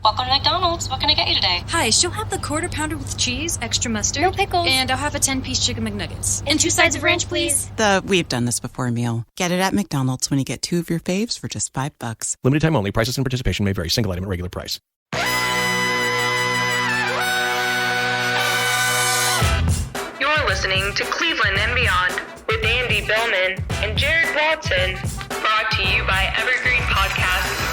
Welcome to McDonald's. What can I get you today? Hi, she'll have the quarter pounder with cheese, extra mustard. No pickles. And I'll have a 10-piece chicken McNuggets. And 2 sides of ranch, please. The we've done this before meal. Get it at McDonald's when you get 2 of your faves for just $5. Limited time only. Prices and participation may vary. Single item at regular price. You're listening to Cleveland and Beyond with Andy Billman and Jared Watson. Brought to you by Evergreen Podcasts.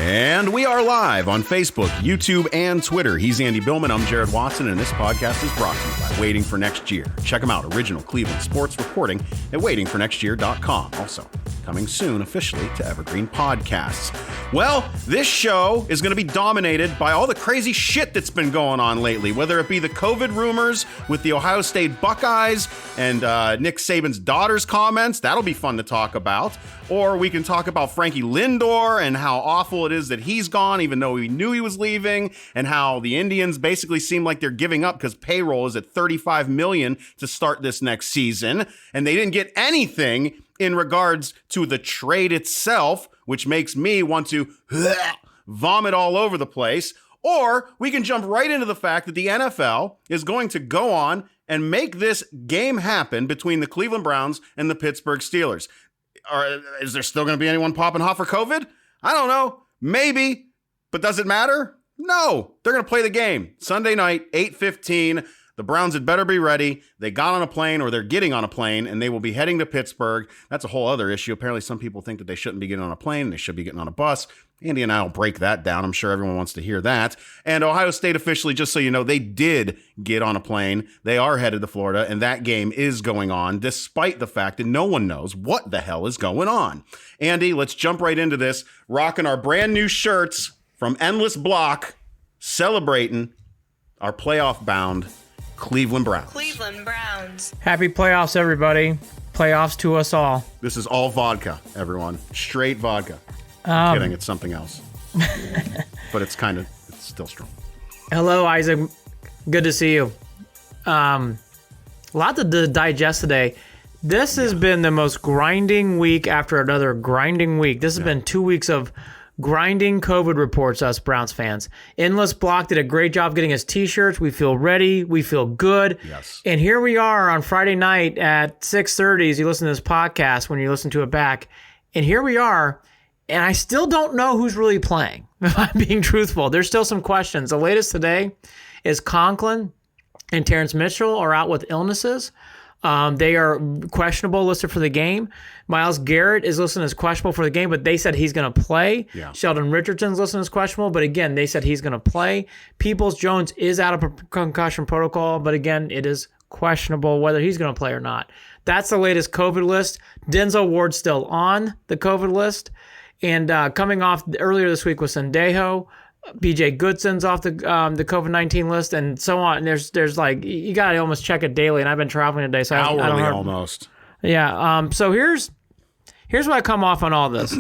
And we are live on Facebook, YouTube, and Twitter. He's Andy Billman. I'm Jared Watson, and this podcast is brought to you by Waiting for Next Year. Check them out, original Cleveland sports reporting at waitingfornextyear.com. Also, coming soon officially to Evergreen Podcasts. Well, this show is going to be dominated by all the crazy shit that's been going on lately, whether it be the COVID rumors with the Ohio State Buckeyes and Nick Saban's daughter's comments. That'll be fun to talk about. Or we can talk about Frankie Lindor and how awful it is that he's gone, even though we knew he was leaving, and how the Indians basically seem like they're giving up because payroll is at $35 million to start this next season, and they didn't get anything in regards to the trade itself, which makes me want to vomit all over the place. Or we can jump right into the fact that the NFL is going to go on and make this game happen between the Cleveland Browns and the Pittsburgh Steelers. Or is there still going to be anyone popping hot for COVID? I don't know. Maybe. But does it matter? No. They're going to play the game. Sunday night, 8:15. The Browns had better be ready. They got on a plane, or they're getting on a plane, and they will be heading to Pittsburgh. That's a whole other issue. Apparently, some people think that they shouldn't be getting on a plane. They should be getting on a bus. Andy and I will break that down. I'm sure everyone wants to hear that. And Ohio State officially, just so you know, they did get on a plane. They are headed to Florida, and that game is going on, despite the fact that no one knows what the hell is going on. Andy, let's jump right into this. Rocking our brand new shirts from Endless Block, celebrating our playoff-bound Cleveland Browns. Cleveland Browns. Happy playoffs, everybody. Playoffs to us all. This is all vodka, everyone. Straight vodka. I'm kidding, it's something else. But it's still strong. Hello, Isaac. Good to see you. A lot to digest today. This has been the most grinding week after another grinding week. This has been 2 weeks of grinding COVID reports, us Browns fans. Endless Block did a great job getting us t-shirts. We feel ready. We feel good. Yes. And here we are on Friday night at 6:30 as you listen to this podcast when you listen to it back. And here we are. And I still don't know who's really playing, if I'm being truthful. There's still some questions. The latest today is Conklin and Terrence Mitchell are out with illnesses. They are questionable, listed for the game. Myles Garrett is listed as questionable for the game, but they said he's going to play. Yeah. Sheldon Richardson's listed as questionable, but again, they said he's going to play. Peoples-Jones is out of concussion protocol, but again, it is questionable whether he's going to play or not. That's the latest COVID list. Denzel Ward's still on the COVID list. And coming off earlier this week was Sendejo. BJ Goodson's off the COVID-19 list, and so on. And there's like, you got to almost check it daily, and I've been traveling today, so I don't know. Almost. Yeah. So here's what I come off on all this.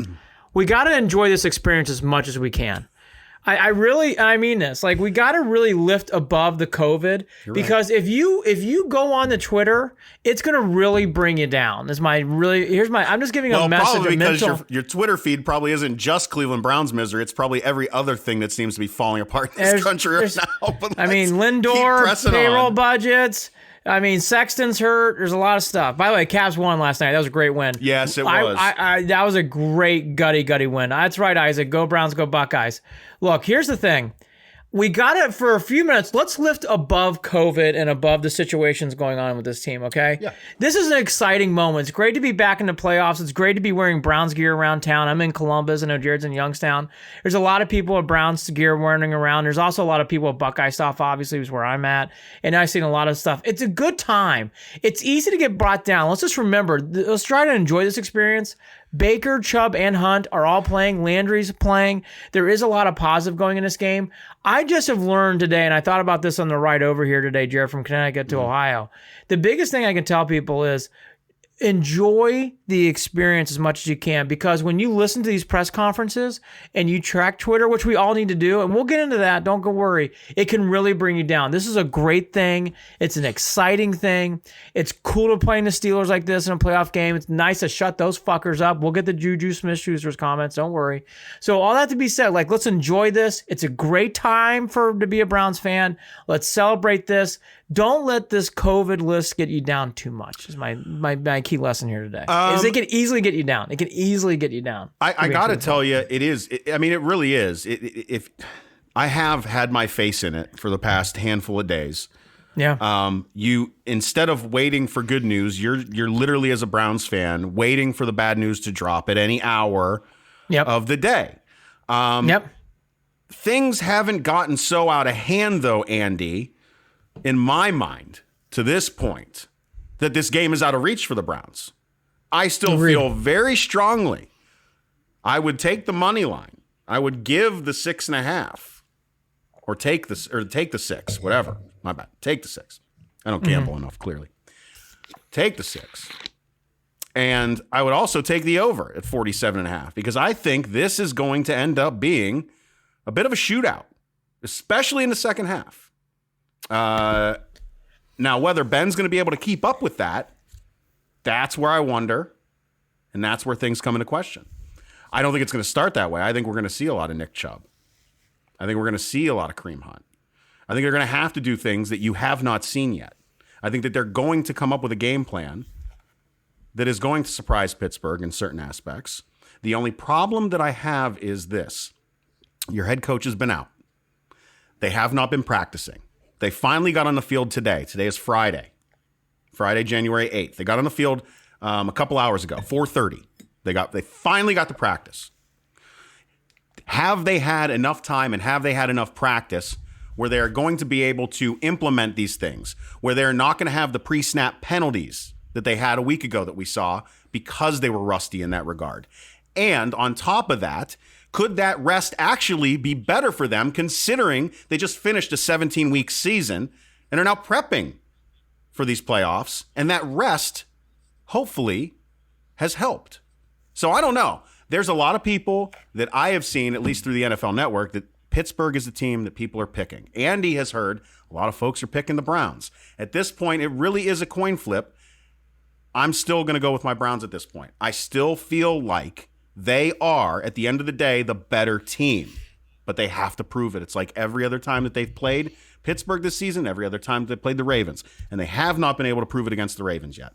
We got to enjoy this experience as much as we can. I mean this. Like, we got to really lift above the COVID. You're because right. if you go on the Twitter, it's going to really bring you down. I'm just giving a message. Probably because your Twitter feed probably isn't just Cleveland Browns misery. It's probably every other thing that seems to be falling apart in this country right now. But Lindor, payroll budgets. Sexton's hurt. There's a lot of stuff. By the way, Cavs won last night. That was a great win. Yes, it was. That was a great gutty win. That's right, Isaac. Go Browns, go Buckeyes. Look, here's the thing. We got it for a few minutes. Let's lift above COVID and above the situations going on with this team, okay? Yeah. This is an exciting moment. It's great to be back in the playoffs. It's great to be wearing Browns gear around town. I'm in Columbus. I know Jared's in Youngstown. There's a lot of people with Browns gear wearing around. There's also a lot of people with Buckeye stuff, obviously, is where I'm at. And I've seen a lot of stuff. It's a good time. It's easy to get brought down. Let's just remember, let's try to enjoy this experience. Baker, Chubb, and Hunt are all playing. Landry's playing. There is a lot of positive going in this game. I just have learned today, and I thought about this on the ride over here today, Jared, from Connecticut to Ohio. The biggest thing I can tell people is enjoy the experience as much as you can, because when you listen to these press conferences and you track Twitter, which we all need to do, and we'll get into that, don't go worry, it can really bring you down. This is a great thing. It's an exciting thing. It's cool to play in the Steelers like this in a playoff game. It's nice to shut those fuckers up. We'll get the Juju Smith-Schuster's comments, don't worry. So all that to be said, like, let's enjoy this. It's a great time to be a Browns fan. Let's celebrate this. Don't let this COVID list get you down too much, is my key lesson here today. Is it can easily get you down. It can easily get you down. I got to tell you, it is. I mean, it really is. If I have had my face in it for the past handful of days. Yeah. You, instead of waiting for good news, you're literally, as a Browns fan, waiting for the bad news to drop at any hour of the day. Things haven't gotten so out of hand, though, Andy, in my mind, to this point, that this game is out of reach for the Browns. I still feel very strongly I would take the money line. I would give the 6.5, or take the 6, whatever. My bad. Take the 6. I don't gamble enough, clearly. Take the 6. And I would also take the over at 47.5, because I think this is going to end up being a bit of a shootout, especially in the second half. Now, whether Ben's going to be able to keep up with that, that's where I wonder, and that's where things come into question. I don't think it's going to start that way. I think we're going to see a lot of Nick Chubb. I think we're going to see a lot of Kareem Hunt. I think they're going to have to do things that you have not seen yet. I think that they're going to come up with a game plan that is going to surprise Pittsburgh in certain aspects. The only problem that I have is this. Your head coach has been out. They have not been practicing. They finally got on the field today. Today is Friday, January 8th. They got on the field a couple hours ago, 4:30. They finally got to practice. Have they had enough time and have they had enough practice where they're going to be able to implement these things, where they're not going to have the pre-snap penalties that they had a week ago that we saw because they were rusty in that regard? And on top of that, could that rest actually be better for them, considering they just finished a 17-week season and are now prepping for these playoffs? And that rest, hopefully, has helped. So I don't know. There's a lot of people that I have seen, at least through the NFL Network, that Pittsburgh is the team that people are picking. Andy has heard a lot of folks are picking the Browns. At this point, it really is a coin flip. I'm still going to go with my Browns at this point. I still feel like they are, at the end of the day, the better team. But they have to prove it. It's like every other time that they've played Pittsburgh this season, every other time they played the Ravens. And they have not been able to prove it against the Ravens yet.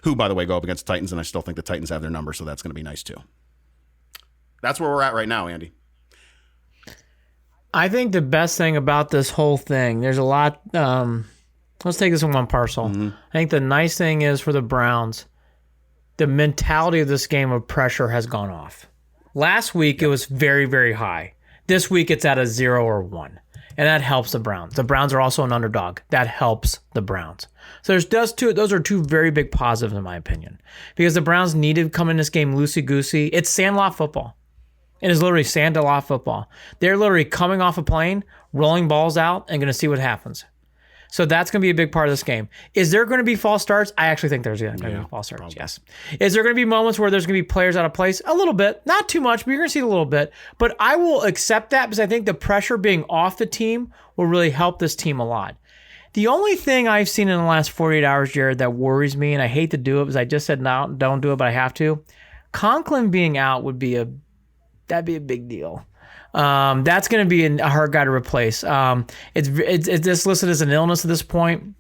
Who, by the way, go up against the Titans, and I still think the Titans have their number, so that's going to be nice too. That's where we're at right now, Andy. I think the best thing about this whole thing, there's a lot. Let's take this in one parcel. I think the nice thing is for the Browns, the mentality of this game of pressure has gone off. Last week, it was very, very high. This week, it's at a 0 or 1. And that helps the Browns. The Browns are also an underdog. That helps the Browns. So those are two very big positives, in my opinion. Because the Browns need to come in this game loosey-goosey. It's sandlot football. It is literally sandlot football. They're literally coming off a plane, rolling balls out, and going to see what happens. So that's going to be a big part of this game. Is there going to be false starts? I actually think there's going to be false starts, yes. Is there going to be moments where there's going to be players out of place? A little bit. Not too much, but you're going to see it a little bit. But I will accept that because I think the pressure being off the team will really help this team a lot. The only thing I've seen in the last 48 hours, Jared, that worries me, and I hate to do it because I just said no, don't do it, but I have to. Conklin being out that'd be a big deal. That's going to be a hard guy to replace. It's just listed as an illness at this point.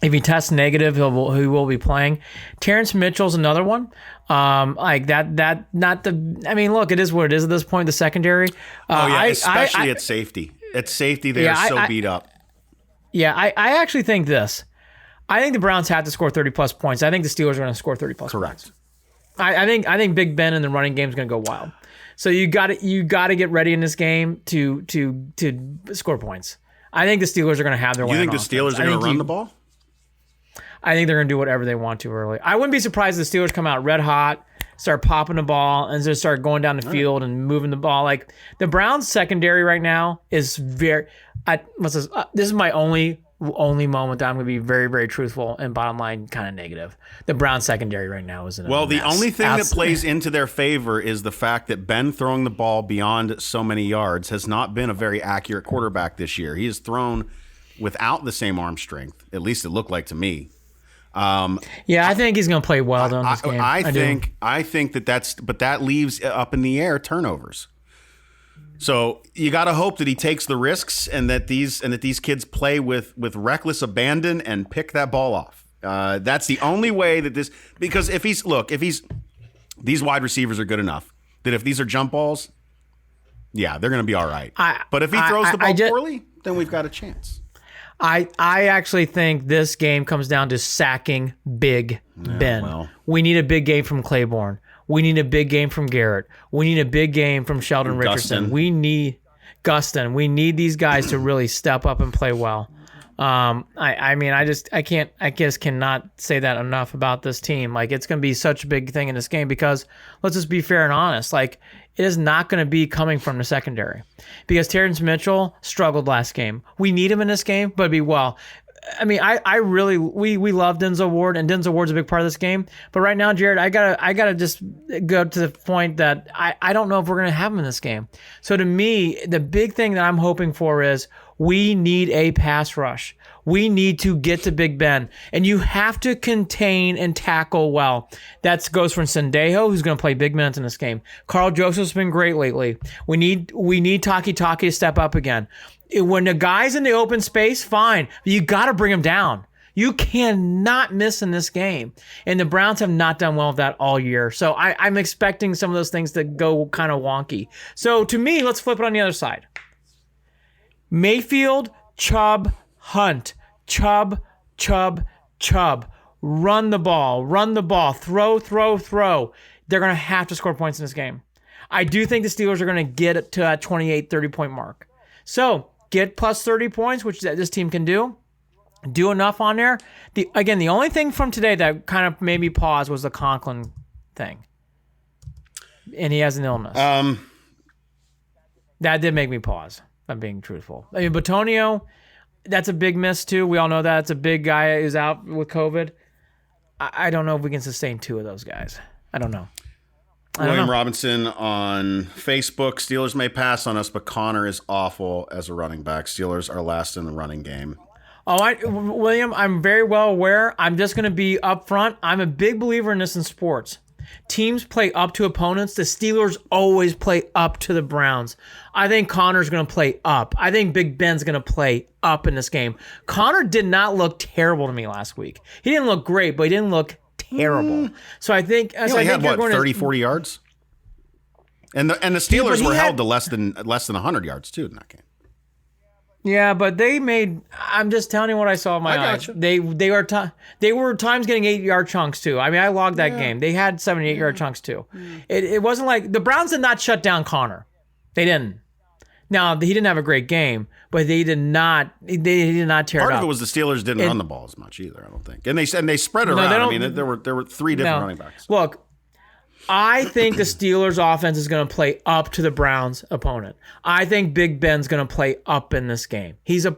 If he tests negative, he will be playing. Terrence Mitchell's another one. Like that. Not the. I mean, look, it is what it is at this point. The secondary. Especially at safety. At safety, they are so beat up. Yeah, I actually think this. I think the Browns have to score 30+ points. I think the Steelers are going to score 30+ points. Correct. I think Big Ben in the running game is going to go wild. So you got to get ready in this game to score points. I think the Steelers are going to have their way. You think the Steelers are going to run the ball? I think they're going to do whatever they want to early. I wouldn't be surprised if the Steelers come out red hot, start popping the ball, and just start going down the field and moving the ball. Like the Browns secondary right now is very. This is my only only moment that I'm going to be very, very truthful and bottom line kind of negative. The Browns secondary right now is in a Well, the mess. only thing that plays into their favor is the fact that Ben throwing the ball beyond so many yards has not been a very accurate quarterback this year. He has thrown without the same arm strength. At least it looked like to me. Yeah, I think he's going to play well in this game. I think that leaves up in the air turnovers. So you got to hope that he takes the risks and that these kids play with reckless abandon and pick that ball off. That's the only way that because if these wide receivers are good enough that if these are jump balls, yeah, they're going to be all right. But if he throws the ball poorly, then we've got a chance. I actually think this game comes down to sacking Big Ben. Well. We need a big game from Claiborne. We need a big game from Garrett. We need a big game from Sheldon Richardson. We need Gustin. We need these guys to really step up and play well. I just cannot say that enough about this team. Like, it's going to be such a big thing in this game because let's just be fair and honest. Like, it is not going to be coming from the secondary because Terrence Mitchell struggled last game. We need him in this game, but we love Denzel Ward, and Denzel Ward's a big part of this game. But right now, Jared, I gotta just go to the point that I don't know if we're gonna have him in this game. So to me, the big thing that I'm hoping for is we need a pass rush. We need to get to Big Ben, and you have to contain and tackle well. That goes from Sendejo, who's going to play big minutes in this game. Carl Joseph's been great lately. We need Taki to step up again. When the guy's in the open space, fine. But you got to bring him down. You cannot miss in this game. And the Browns have not done well with that all year. So I'm expecting some of those things to go kind of wonky. So to me, let's flip it on the other side. Mayfield, Chubb, Hunt. Chubb. Run the ball. Throw. They're going to have to score points in this game. I do think the Steelers are going to get to that 28, 30-point mark. So get plus 30 points, which this team can do. Do enough on there. The only thing from today that kind of made me pause was the Conklin thing. And he has an illness. That did make me pause, if I'm being truthful. I mean, Batonio, that's a big miss too. We all know that. It's a big guy who's out with COVID. I don't know if we can sustain two of those guys. I don't know. William Robinson on Facebook, Steelers may pass on us, but Connor is awful as a running back. Steelers are last in the running game. William, I'm very well aware. I'm just going to be upfront. I'm a big believer in this in sports. Teams play up to opponents. The Steelers always play up to the Browns. I think Connor's going to play up. I think Big Ben's going to play up in this game. Connor did not look terrible to me last week. He didn't look great, but he didn't look terrible. So I think... He only had, 30, 40 yards? And the Steelers were held to less than 100 yards, too, in that game. Yeah, but they made... I'm just telling you what I saw in my eyes. They were times getting 8-yard chunks, too. I mean, I logged that game. They had 7 and 8-yard chunks, too. It wasn't like... The Browns did not shut down Connor. They didn't. Now, he didn't have a great game, but they did not tear it up. Part of it was the Steelers didn't run the ball as much either, I don't think. And they spread it around. I mean, there were three different running backs. Look, I think the Steelers' offense is going to play up to the Browns' opponent. I think Big Ben's going to play up in this game. He's a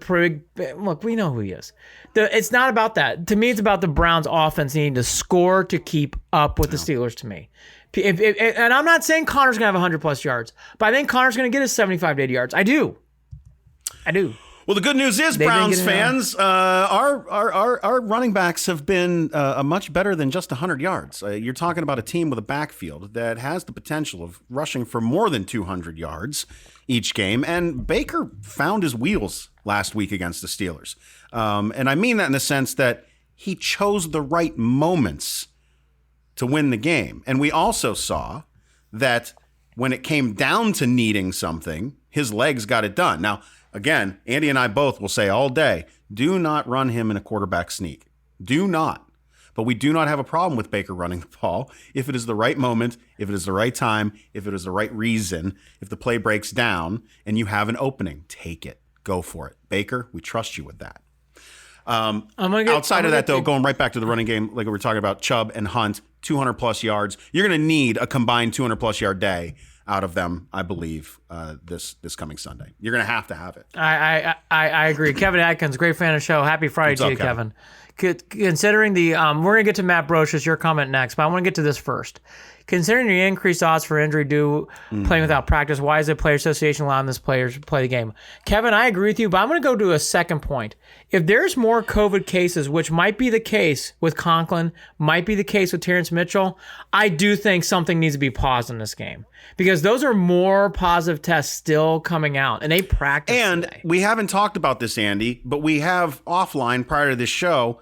look, we know who he is. It's not about that. To me, it's about the Browns' offense needing to score to keep up with the Steelers, to me. And I'm not saying Connor's going to have 100-plus yards, but I think Connor's going to get his 75 to 80 yards. I do. Well, the good news is, Browns fans, our running backs have been much better than just 100 yards. You're talking about a team with a backfield that has the potential of rushing for more than 200 yards each game. And Baker found his wheels last week against the Steelers. And I mean that in the sense that he chose the right moments to win the game. And we also saw that when it came down to needing something, his legs got it done. Now, again, Andy and I both will say all day, do not run him in a quarterback sneak. Do not. But we do not have a problem with Baker running the ball if it is the right moment, if it is the right time, if it is the right reason, if the play breaks down and you have an opening, take it. Go for it. Baker, we trust you with that. Outside of that, though, going right back to the running game, like we were talking about, Chubb and Hunt, 200-plus yards. You're going to need a combined 200-plus yard day out of them, I believe, this coming Sunday. You're going to have it. I agree. Kevin Atkins, great fan of the show. Happy Friday to you, Kevin. Considering the we're going to get to Matt Brocious, your comment next, but I want to get to this first. Considering the increased odds for injury due playing without practice, why is the Player Association allowing this player to play the game? Kevin, I agree with you, but I'm going to go to a second point. If there's more COVID cases, which might be the case with Conklin, might be the case with Terrence Mitchell, I do think something needs to be paused in this game because those are more positive tests still coming out, and they practice And today. We haven't talked about this, Andy, but we have offline prior to this show.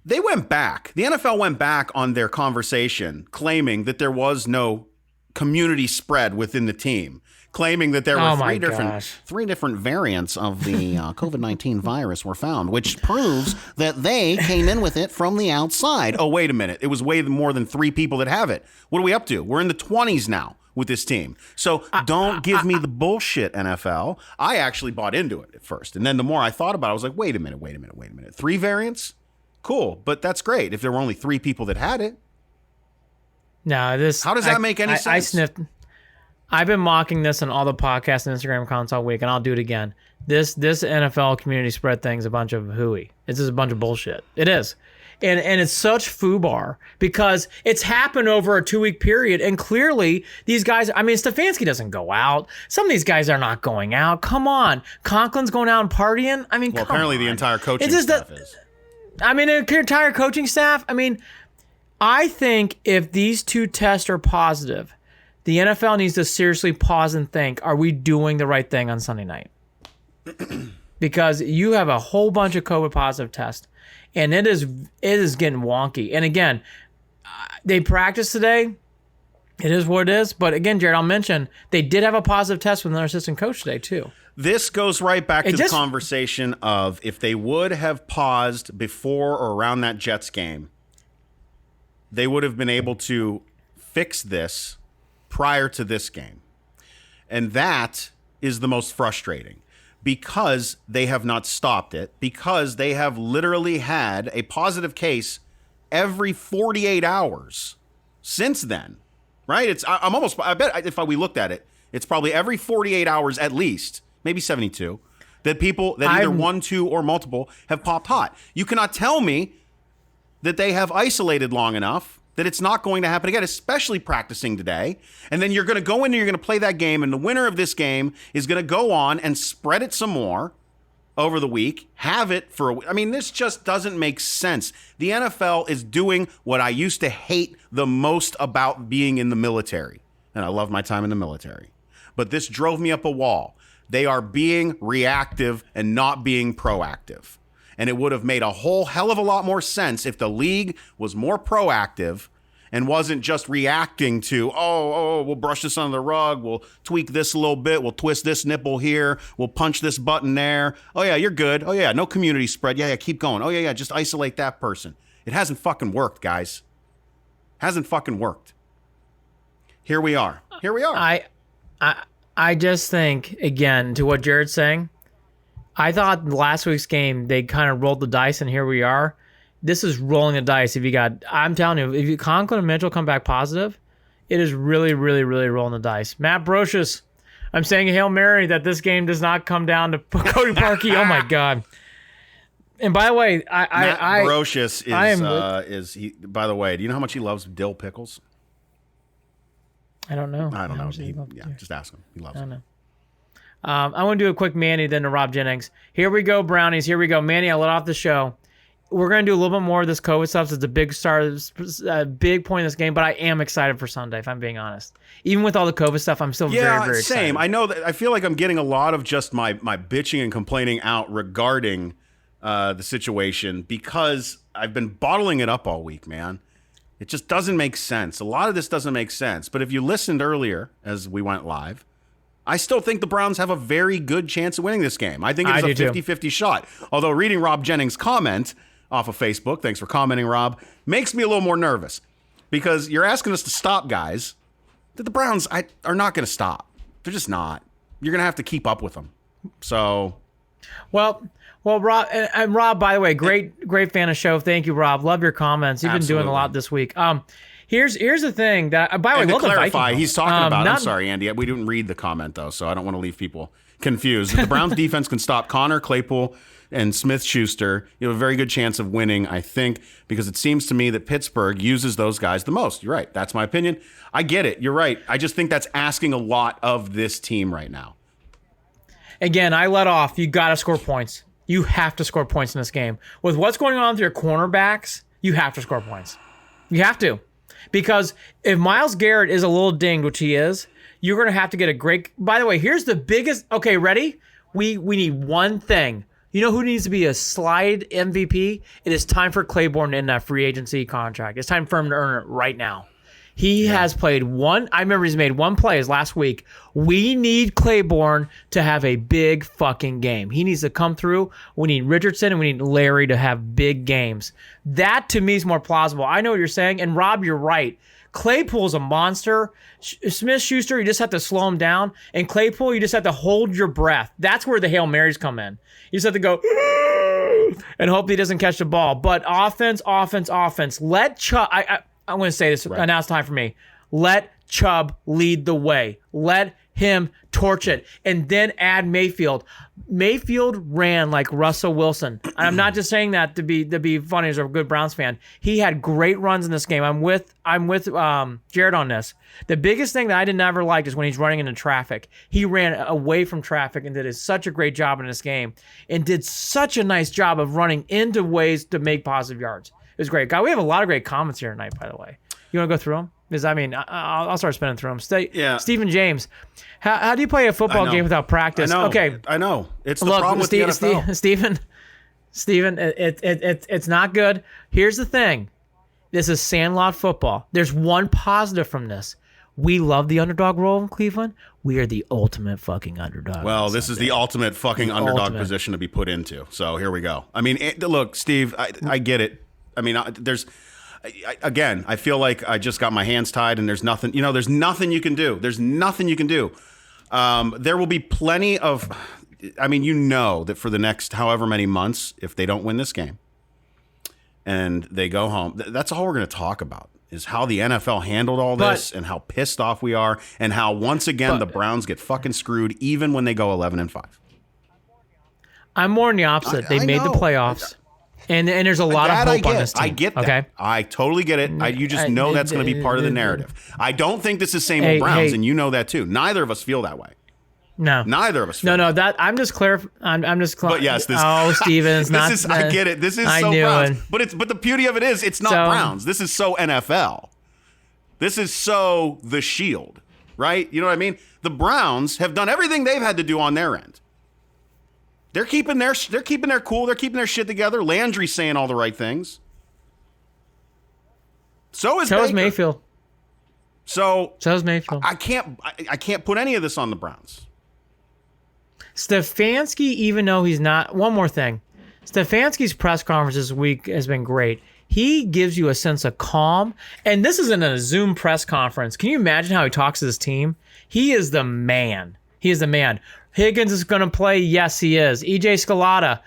They went back. The NFL went back on their conversation, claiming that there was no community spread within the team, claiming that there were three different variants of the COVID-19 virus were found, which proves that they came in with it from the outside. Oh, wait a minute. It was way more than 3 people that have it. What are we up to? We're in the 20s now with this team. So don't give me the bullshit, NFL. I actually bought into it at first. And then the more I thought about it, I was like, wait a minute. 3 variants? Cool, but that's great if there were only 3 people that had it. No, this. How does that make any sense? I sniffed. I've been mocking this on all the podcasts and Instagram accounts all week, and I'll do it again. This NFL community spread thing's a bunch of hooey. It's just a bunch of bullshit. It is. And it's such foobar because it's happened over a 2-week period, and clearly these guys, I mean, Stefanski doesn't go out. Some of these guys are not going out. Come on. Conklin's going out and partying. I mean, apparently the entire coaching staff is. I mean, the entire coaching staff. I mean, I think if these 2 tests are positive, the NFL needs to seriously pause and think, are we doing the right thing on Sunday night? Because you have a whole bunch of COVID positive tests, and it is getting wonky. And again, they practiced today. It is what it is. But again, Jared, I'll mention, they did have a positive test with their assistant coach today, too. This goes right back to the conversation of if they would have paused before or around that Jets game, they would have been able to fix this prior to this game. And that is the most frustrating because they have not stopped it, because they have literally had a positive case every 48 hours since then, right? I bet if we looked at it, it's probably every 48 hours at least, maybe 72, that people that either 1, 2, or multiple have popped hot. You cannot tell me that they have isolated long enough that it's not going to happen again, especially practicing today. And then you're going to go in and you're going to play that game, and the winner of this game is going to go on and spread it some more over the week, have it for a week. I mean, this just doesn't make sense. The NFL is doing what I used to hate the most about being in the military, and I love my time in the military. But this drove me up a wall. They are being reactive and not being proactive. And it would have made a whole hell of a lot more sense if the league was more proactive and wasn't just reacting to, we'll brush this under the rug, we'll tweak this a little bit, we'll twist this nipple here, we'll punch this button there. Oh, yeah, you're good. Oh, yeah, no community spread. Yeah, keep going. Oh, yeah, just isolate that person. It hasn't fucking worked, guys. Hasn't fucking worked. Here we are. I just think, again, to what Jared's saying, I thought last week's game, they kind of rolled the dice, and here we are. This is rolling the dice. I'm telling you, if Conklin and Mitchell come back positive, it is really, really, really rolling the dice. Matt Brocious, I'm saying a Hail Mary that this game does not come down to Cody Parkey. Oh, my God. And by the way, Matt Brocious is he, by the way, do you know how much he loves dill pickles? I don't know. I don't know. Just ask him. He loves it. I don't know. I want to do a quick Manny, then to Rob Jennings. Here we go, Brownies. Here we go. Manny, I let off the show. We're going to do a little bit more of this COVID stuff. It's a big point in this game, but I am excited for Sunday, if I'm being honest. Even with all the COVID stuff, I'm still very, very excited. Same. I know that I feel like I'm getting a lot of just my bitching and complaining out regarding the situation because I've been bottling it up all week, man. It just doesn't make sense. A lot of this doesn't make sense. But if you listened earlier as we went live, I still think the Browns have a very good chance of winning this game. I think it's a 50-50 shot. Although reading Rob Jennings' comment off of Facebook, thanks for commenting, Rob, makes me a little more nervous because you're asking us to stop guys that the Browns are not going to stop. They're just not. You're going to have to keep up with them. So, well, Rob, and Rob, by the way, great fan of the show. Thank you, Rob. Love your comments. You've been doing a lot this week. Here's the thing that, by the way, And to love the clarify, Vikings. he's talking about. I'm not- sorry, Andy. We didn't read the comment though, so I don't want to leave people confused. If the Browns defense can stop Connor, Claypool, and Smith-Schuster, you have a very good chance of winning, I think, because it seems to me that Pittsburgh uses those guys the most. You're right. That's my opinion. I get it. You're right. I just think that's asking a lot of this team right now. Again, I let off. You got to score points. You have to score points in this game. With what's going on with your cornerbacks, you have to score points. You have to. Because if Myles Garrett is a little dinged, which he is, you're going to have to get a great... By the way, here's the biggest... Okay, ready? We need one thing. You know who needs to be a slide MVP? It is time for Claiborne in that free agency contract. It's time for him to earn it right now. He has played one. I remember he's made one play his last week. We need Claiborne to have a big fucking game. He needs to come through. We need Richardson and we need Larry to have big games. That to me is more plausible. I know what you're saying. And Rob, you're right. Claypool's a monster. Smith-Schuster, you just have to slow him down. And Claypool, you just have to hold your breath. That's where the Hail Marys come in. You just have to go and hope he doesn't catch the ball. But offense. Let Chubb... I'm going to say this, and now it's time for me. Let Chubb lead the way. Let him torch it, and then add Mayfield. Mayfield ran like Russell Wilson. And I'm not just saying that to be funny as a good Browns fan. He had great runs in this game. I'm with Jared on this. The biggest thing that I did never like is when he's running into traffic. He ran away from traffic and did such a great job in this game, and did such a nice job of running into ways to make positive yards. It was great. God, we have a lot of great comments here tonight, by the way. You want to go through them? Because, I mean, I'll start spinning through them. Stephen James, how do you play a football game without practice? I know. Okay. I know. It's the problem with the NFL. Stephen, it's not good. Here's the thing. This is sandlot football. There's one positive from this. We love the underdog role in Cleveland. We are the ultimate fucking underdog. Well, this is the ultimate fucking underdog position to be put into. So here we go. I mean, look, Steve, I get it. I mean, again, I feel like I just got my hands tied and there's nothing, there's nothing you can do. There's nothing you can do. There will be plenty of, that for the next however many months, if they don't win this game and they go home, that's all we're going to talk about is how the NFL handled all this and how pissed off we are and how once again the Browns get fucking screwed even when they go 11-5. I'm more on the opposite. They made the playoffs. And there's a lot of hope on this team. I get that. Okay? I totally get it. You just know that's going to be part of the narrative. I don't think this is same old Browns, and you know that too. Neither of us feel that way. No. Neither of us feel that. That I'm just clear. I'm just clear. But yes, Stevens, not. I get it. This is so Browns. But the beauty of it is, it's not Browns. This is so NFL. This is so the Shield, right? You know what I mean? The Browns have done everything they've had to do on their end. They're keeping their cool. They're keeping their shit together. Landry's saying all the right things. So is Mayfield. So is Mayfield. I can't put any of this on the Browns. Stefanski, even though he's not. One more thing. Stefanski's press conference this week has been great. He gives you a sense of calm. And this isn't a Zoom press conference. Can you imagine how he talks to his team? He is the man. Higgins is going to play. Yes, he is. EJ Scalata.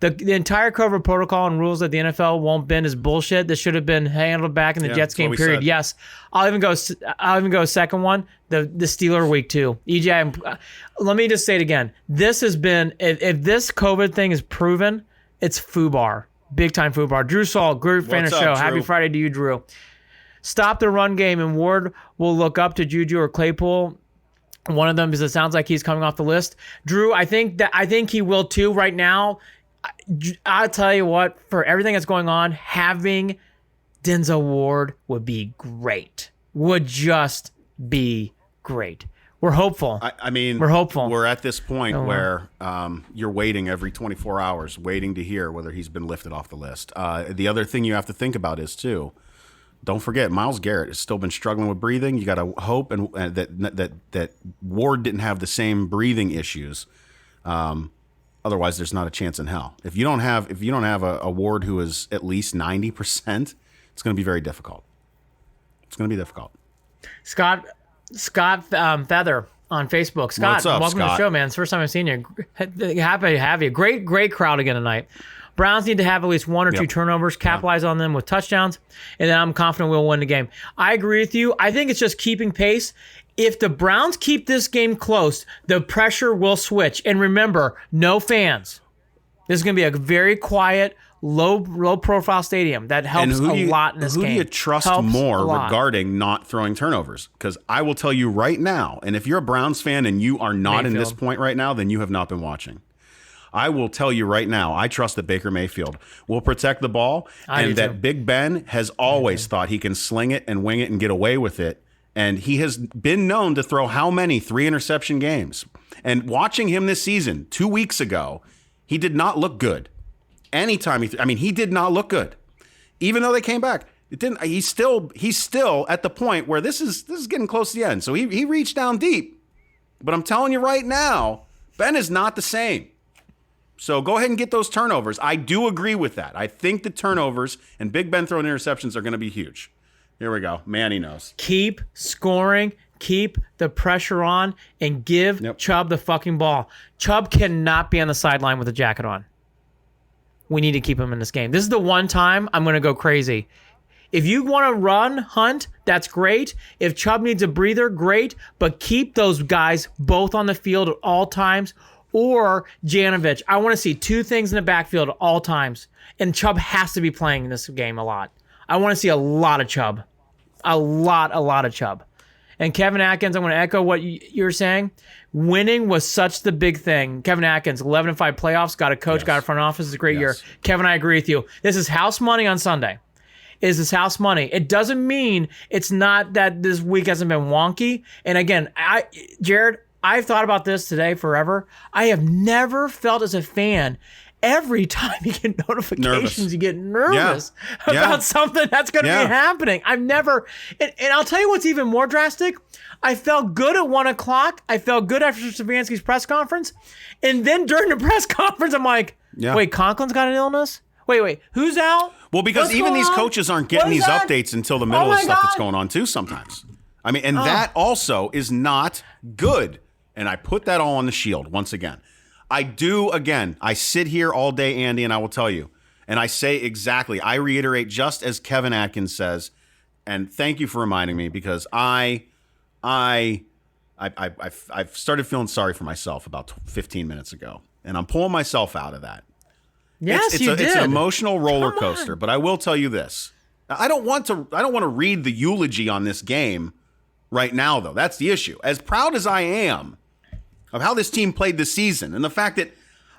The entire COVID protocol and rules that the NFL won't bend is bullshit. This should have been handled back in the Jets game period. Said. Yes, I'll even go second one. The Steeler week too. EJ, let me just say it again. This has been if this COVID thing is proven, it's FUBAR, big time FUBAR. Drew Salt, great fan of the show. Happy Friday to you, Drew. Stop the run game, and Ward will look up to Juju or Claypool. One of them, because it sounds like he's coming off the list. Drew, I think he will too. Right now, I'll tell you what. For everything that's going on, having Denzel Ward would be great. Would just be great. We're hopeful. We're hopeful. We're at this point where you're waiting every 24 hours, waiting to hear whether he's been lifted off the list. The other thing you have to think about is too. Don't forget, Myles Garrett has still been struggling with breathing. You got to hope and that Ward didn't have the same breathing issues. Otherwise, there's not a chance in hell. If you don't have a Ward who is at least 90%, it's going to be very difficult. It's going to be difficult. Scott Feather on Facebook. Scott, what's up, welcome Scott? to the show, man. It's the first time I've seen you. Happy to have you. Great crowd again tonight. Browns need to have at least one or two turnovers, capitalize on them with touchdowns, and then I'm confident we'll win the game. I agree with you. I think it's just keeping pace. If the Browns keep this game close, the pressure will switch. And remember, no fans. This is going to be a very quiet, low-profile stadium. That helps a lot in this game. Who do you trust more regarding not throwing turnovers? Because I will tell you right now, and if you're a Browns fan and you are not in this point right now, then you have not been watching. I will tell you right now, I trust that Baker Mayfield will protect the ball, and that Big Ben has always thought he can sling it and wing it and get away with it. And he has been known to throw how many 3-interception games? And watching him this season, 2 weeks ago, he did not look good. Anytime he did not look good. Even though they came back, it didn't. He's still at the point where this is getting close to the end. So he reached down deep. But I'm telling you right now, Ben is not the same. So go ahead and get those turnovers. I do agree with that. I think the turnovers and Big Ben throwing interceptions are going to be huge. Here we go. Manny knows. Keep scoring, keep the pressure on, and give Chubb the fucking ball. Chubb cannot be on the sideline with a jacket on. We need to keep him in this game. This is the one time I'm going to go crazy. If you want to run, Hunt, that's great. If Chubb needs a breather, great. But keep those guys both on the field at all times. Or Janovich. I want to see two things in the backfield at all times. And Chubb has to be playing in this game a lot. I want to see a lot of Chubb. A lot of Chubb. And Kevin Atkins, I'm going to echo what you're saying. Winning was such the big thing. Kevin Atkins, 11-5 playoffs, got a coach, got a front office. It's a great year. Kevin, I agree with you. This is house money on Sunday. Is house money. It doesn't mean it's not that this week hasn't been wonky. And again, Jared, I've thought about this today forever. I have never felt as a fan. Every time you get notifications, you get nervous about something that's going to be happening. I've never, and I'll tell you what's even more drastic. I felt good at 1 o'clock. I felt good after Stefanski's press conference. And then during the press conference, I'm like, wait, Conklin's got an illness? Wait, who's out? Well, because even these coaches aren't getting these updates until the middle of stuff that's going on too sometimes. I mean, and that also is not good. And I put that all on the shield once again. I sit here all day, Andy, and I will tell you, and I say exactly, I reiterate just as Kevin Atkins says, and thank you for reminding me, because I've started feeling sorry for myself about 15 minutes ago, and I'm pulling myself out of that. Yes, it's an emotional roller coaster, but I will tell you this. I don't want to read the eulogy on this game right now, though. That's the issue. As proud as I am of how this team played this season, and the fact that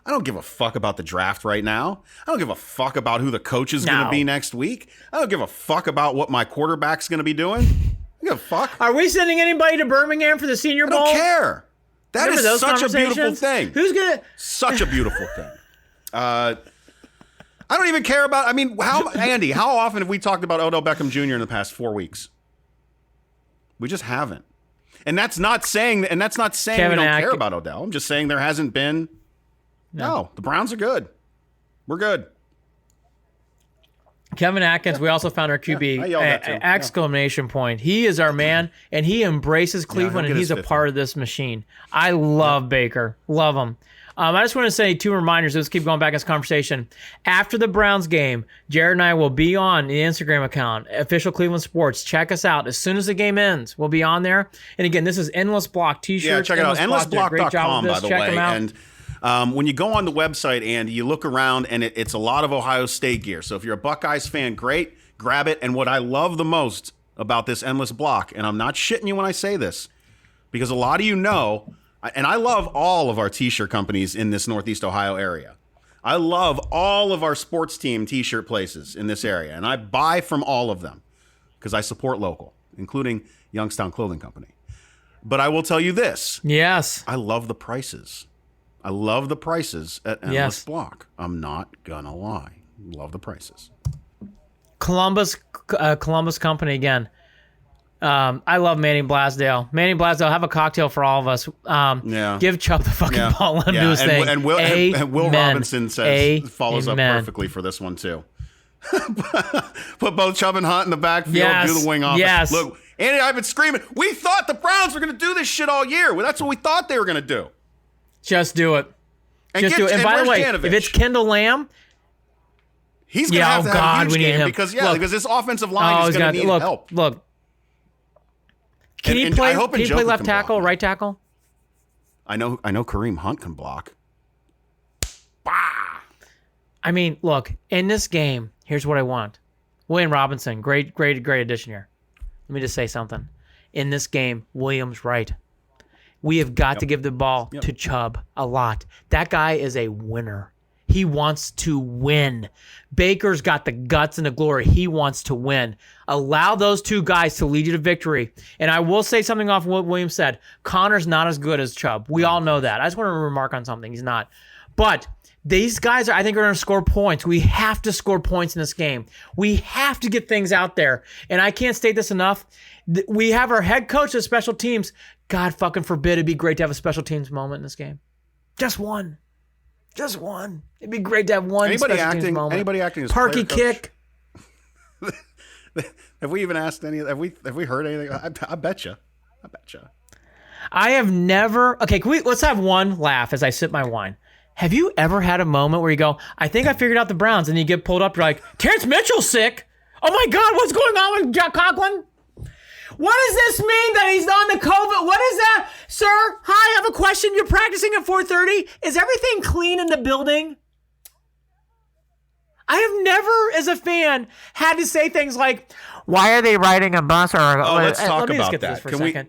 I don't give a fuck about the draft right now. I don't give a fuck about who the coach is going to be next week. I don't give a fuck about what my quarterback's going to be doing. I don't give a fuck. Are we sending anybody to Birmingham for the Senior Bowl? I don't care. That is such a beautiful thing. Who's going to... Such a beautiful thing. I don't even care about... I mean, Andy, how often have we talked about Odell Beckham Jr. in the past 4 weeks? We just haven't. And that's not saying we don't care about Odell. I'm just saying there hasn't been. No, the Browns are good. We're good. Kevin Atkins, we also found our QB. Exclamation point. He is our man, and he embraces Cleveland, and he's a part of this machine. I love Baker. Love him. I just want to say 2 reminders. Let's keep going back in this conversation. After the Browns game, Jared and I will be on the Instagram account, Official Cleveland Sports. Check us out. As soon as the game ends, we'll be on there. And again, this is Endless Block T-shirts. Yeah, check it out. Endlessblock.com, by the way. And when you go on the website, Andy, you look around, and it's a lot of Ohio State gear. So if you're a Buckeyes fan, great. Grab it. And what I love the most about this Endless Block, and I'm not shitting you when I say this, because a lot of you know... And I love all of our T-shirt companies in this Northeast Ohio area. I love all of our sports team T-shirt places in this area. And I buy from all of them because I support local, including Youngstown Clothing Company. But I will tell you this. Yes. I love the prices. I love the prices at Endless Block. I'm not going to lie. Love the prices. Columbus Company again. I love Manny Blasdale. Manny Blasdale, have a cocktail for all of us. Give Chubb the fucking ball. Let him do his thing. And Will Robinson follows up perfectly for this one, too. Put both Chubb and Hunt in the backfield, do the wing offense. Yes. Look, Andy, I've been screaming. We thought the Browns were going to do this shit all year. Well, that's what we thought they were going to do. Just do it. And by the way, if it's Kendall Lamb, He's going to have to have a huge game because this offensive line is going to need help. Look. Can he play left tackle, right tackle? I know Kareem Hunt can block. Bah! I mean, look, in this game, here's what I want. William Robinson, great addition here. Let me just say something. In this game, Williams right. We have got to give the ball to Chubb a lot. That guy is a winner. He wants to win. Baker's got the guts and the glory. He wants to win. Allow those two guys to lead you to victory. And I will say something off what Williams said. Connor's not as good as Chubb. We all know that. I just want to remark on something. He's not. But these guys, I think, are going to score points. We have to score points in this game. We have to get things out there. And I can't state this enough. We have our head coach of special teams. God fucking forbid it'd be great to have a special teams moment in this game. Just one. Just one. It'd be great to have one special teams moment. Anybody acting as Parky kick. Have we even asked any? Have we heard anything? I bet you. I have never. Okay, let's have one laugh as I sip my wine. Have you ever had a moment where you go, I think I figured out the Browns, and you get pulled up, you're like, Terrence Mitchell's sick. Oh my God, what's going on with Jack Conklin? What does this mean that he's on the COVID? What is that? Sir, hi, I have a question. You're practicing at 4:30. Is everything clean in the building? I have never, as a fan, had to say things like, why are they riding a bus? Or let's talk let me just about get that. This for a second.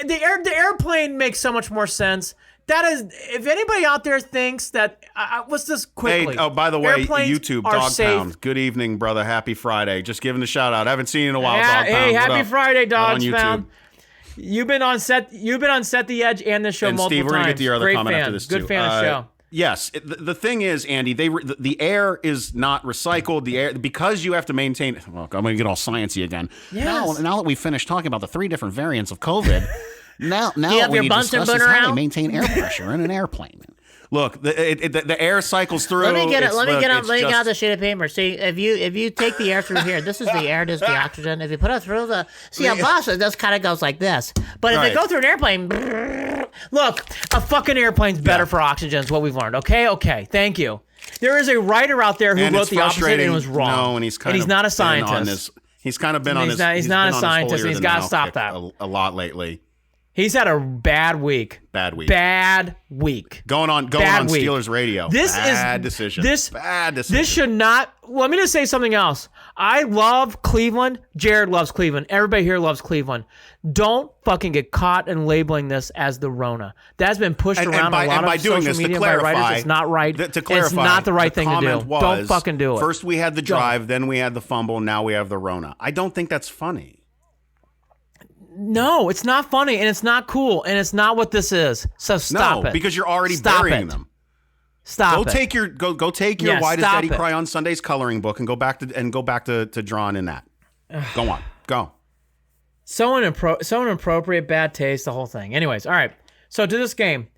The airplane makes so much more sense. That is, if anybody out there thinks that, what's this quickly? Hey, by the way, Airplanes YouTube, are Dog safe. Pound. Good evening, brother. Happy Friday. Just giving the shout out. I haven't seen you in a while, Dog Pound. Hey, happy Friday, Dog Pound. You've been on Set the Edge and this show and multiple Steve, we're times. gonna get to your other Great comment fan. after this Good too. fan of the show. Yes, the thing is, Andy, the air is not recycled. The air, because you have to maintain. Look, I'm going to get all sciencey again. Yes. Now that we've finished talking about the 3 different variants of COVID, now you have we your need to Bunsen discuss is burner how out? we maintain air pressure in an airplane. Look, the air cycles through. Let me get It's out the sheet of paper. See, if you take the air through here, this is the air, this is the oxygen. If you put it through a bus, it just kind of goes like this. But if it goes through an airplane, Look, a fucking airplane's better for oxygen is what we've learned. Okay, thank you. There is a writer out there who wrote the opposite and it was wrong. No, and he's not a scientist. He's kind of been on this. He's not a scientist, and he's got to stop that. A lot lately. He's had a bad week. Bad week. Going on Steelers radio. Bad decision. This should not. Let me just say something else. I love Cleveland. Jared loves Cleveland. Everybody here loves Cleveland. Don't fucking get caught in labeling this as the Rona. That's been pushed around a lot of social media by writers. It's not right. To clarify, it's not the right thing to do. Don't fucking do it. First we had the drive, then we had the fumble, now we have the Rona. I don't think that's funny. No, it's not funny, and it's not cool, and it's not what this is. So stop it. No, because you're already burying them. Stop it. Take your Why Does Daddy Cry on Sundays coloring book and go back to drawing in that. Go on. Go. So inappropriate, bad taste, the whole thing. Anyways, all right. So to this game.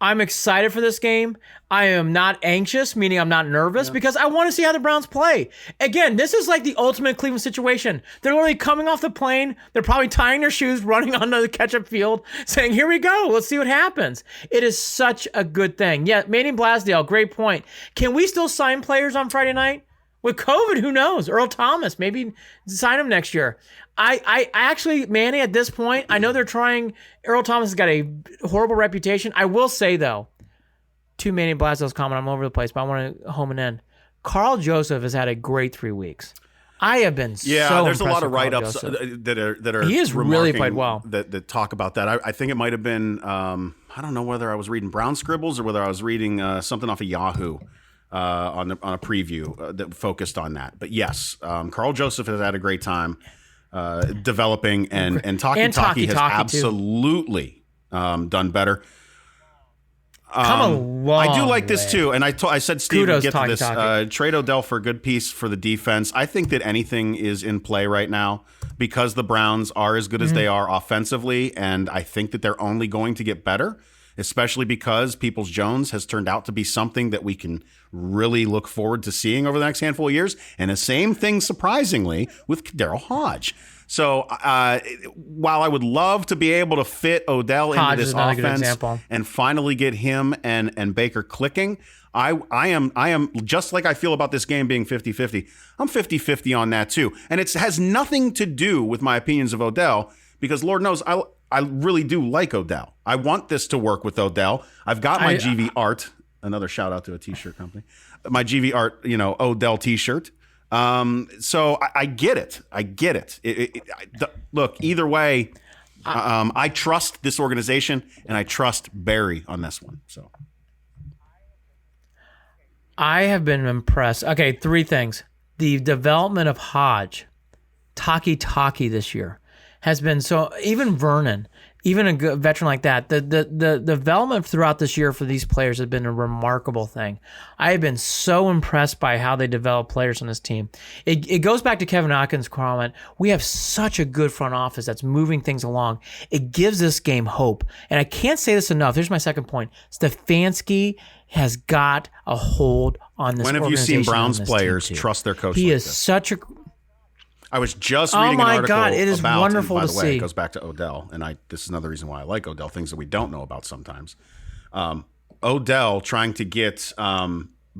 I'm excited for this game. I am not anxious, meaning I'm not nervous, because I want to see how the Browns play. Again, this is like the ultimate Cleveland situation. They're literally coming off the plane. They're probably tying their shoes, running onto the catch-up field, saying, here we go. Let's see what happens. It is such a good thing. Yeah, Manny Blasdale, great point. Can we still sign players on Friday night? With COVID, who knows? Earl Thomas, maybe sign him next year. I actually, Manny, at this point, I know they're trying. Earl Thomas has got a horrible reputation. I will say, though, to Manny Blasdale's comment, I'm all over the place, but I want to home and end. Carl Joseph has had a great 3 weeks. I have been so there's a lot of with Carl write-ups Joseph. that are he has really played well. That talk about that. I think it might have been I don't know whether I was reading Brown Scribbles or whether I was reading something off of Yahoo. On a preview that focused on that. But yes, Carl Joseph has had a great time developing, and Taki has absolutely done better. Come a long I do like this way. too, and I said Steve would get to this. Taki. Trade Odell for a good piece for the defense. I think that anything is in play right now because the Browns are as good as they are offensively, and I think that they're only going to get better, especially because Peoples-Jones has turned out to be something that we can really look forward to seeing over the next handful of years. And the same thing, surprisingly, with Darryl Hodge. So while I would love to be able to fit Odell Hodge into is this another good offense example. and finally get him and Baker clicking, I am just like I feel about this game being 50-50. I'm 50-50 on that too. And it has nothing to do with my opinions of Odell, because Lord knows I really do like Odell. I want this to work with Odell. I've got my GV Art, another shout out to a t-shirt company, my GV Art, Odell t-shirt. So I get it. I get it. Look, either way, I trust this organization and I trust Barry on this one. So I have been impressed. Okay, 3 things. The development of Hodge, Taki this year has been so. Even Vernon, even a good veteran like that, the development throughout this year for these players has been a remarkable thing. I have been so impressed by how they develop players on this team. It goes back to Kevin Atkins' comment. We have such a good front office that's moving things along. It gives this game hope. And I can't say this enough. Here's my second point. Stefanski has got a hold on this organization. When have you seen Browns players trust their coach? He like is this? such a... I was just reading an article God, it is about, wonderful and by to the way, see. it goes back to Odell, and this is another reason why I like Odell, things that we don't know about sometimes. Odell trying to get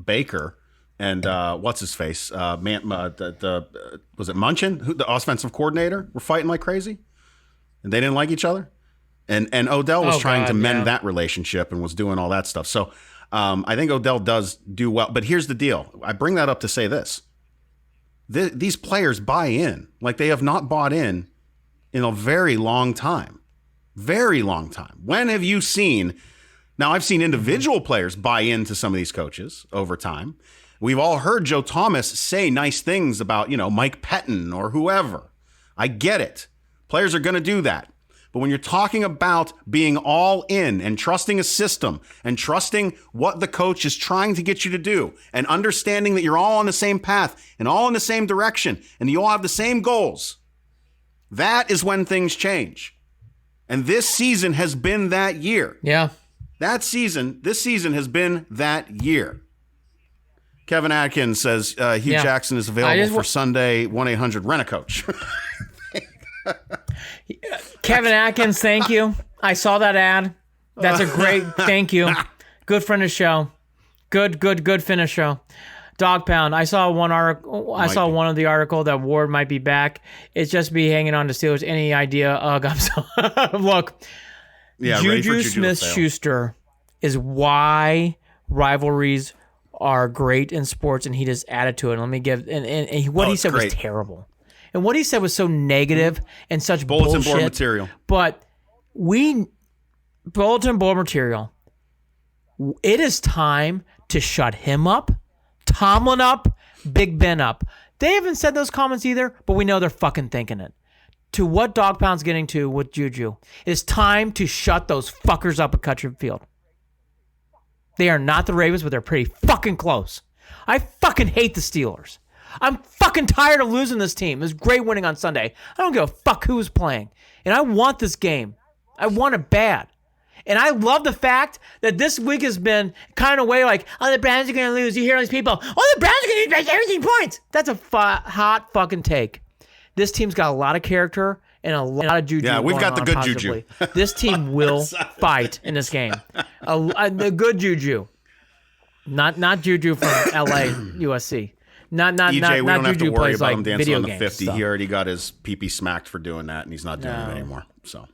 Baker and what's his face, was it Munchin, the offensive coordinator, were fighting like crazy, and they didn't like each other, and Odell was trying to mend that relationship and was doing all that stuff. So I think Odell does do well, but here's the deal. I bring that up to say this. These players buy in like they have not bought in a very long time. Very long time. When have you seen... Now, I've seen individual players buy into some of these coaches over time. We've all heard Joe Thomas say nice things about, Mike Pettin or whoever. I get it. Players are going to do that. But when you're talking about being all in and trusting a system and trusting what the coach is trying to get you to do and understanding that you're all on the same path and all in the same direction and you all have the same goals, that is when things change. And this season has been that year. Yeah. This season has been that year. Kevin Atkins says Hugh Jackson is available for Sunday 1-800-RENT-A-COACH. Kevin Atkins, thank you. I saw that ad. That's a great thank you. Good friend of the show. Good finish show. Dog Pound. I saw one article. I saw one of the article that Ward might be back. It's just be hanging on to Steelers. Any idea? I'm sorry. Look, Juju Smith-Schuster is why rivalries are great in sports, and he just added to it. Let me give and what he said was terrible. And what he said was so negative and such bulletin bullshit. board material. But bulletin board material. It is time to shut him up, Tomlin up, Big Ben up. They haven't said those comments either, but we know they're fucking thinking it. To what Dog Pound's getting to with Juju, it is time to shut those fuckers up at Country Field. They are not the Ravens, but they're pretty fucking close. I fucking hate the Steelers. I'm fucking tired of losing this team. It was great winning on Sunday. I don't give a fuck who's playing. And I want this game. I want it bad. And I love the fact that this week has been kind of way like, the Browns are going to lose. You hear all these people, the Browns are going to lose by 17 points. That's a hot fucking take. This team's got a lot of character and a lot of juju. Yeah, we've got the good positively. juju. This team will fight in this game. The good juju. Not juju from LA, USC. Not EJ, we don't have to Juju worry plays about like him dancing video on the games 50. stuff. He already got his pee-pee smacked for doing that, and he's not doing it anymore. So,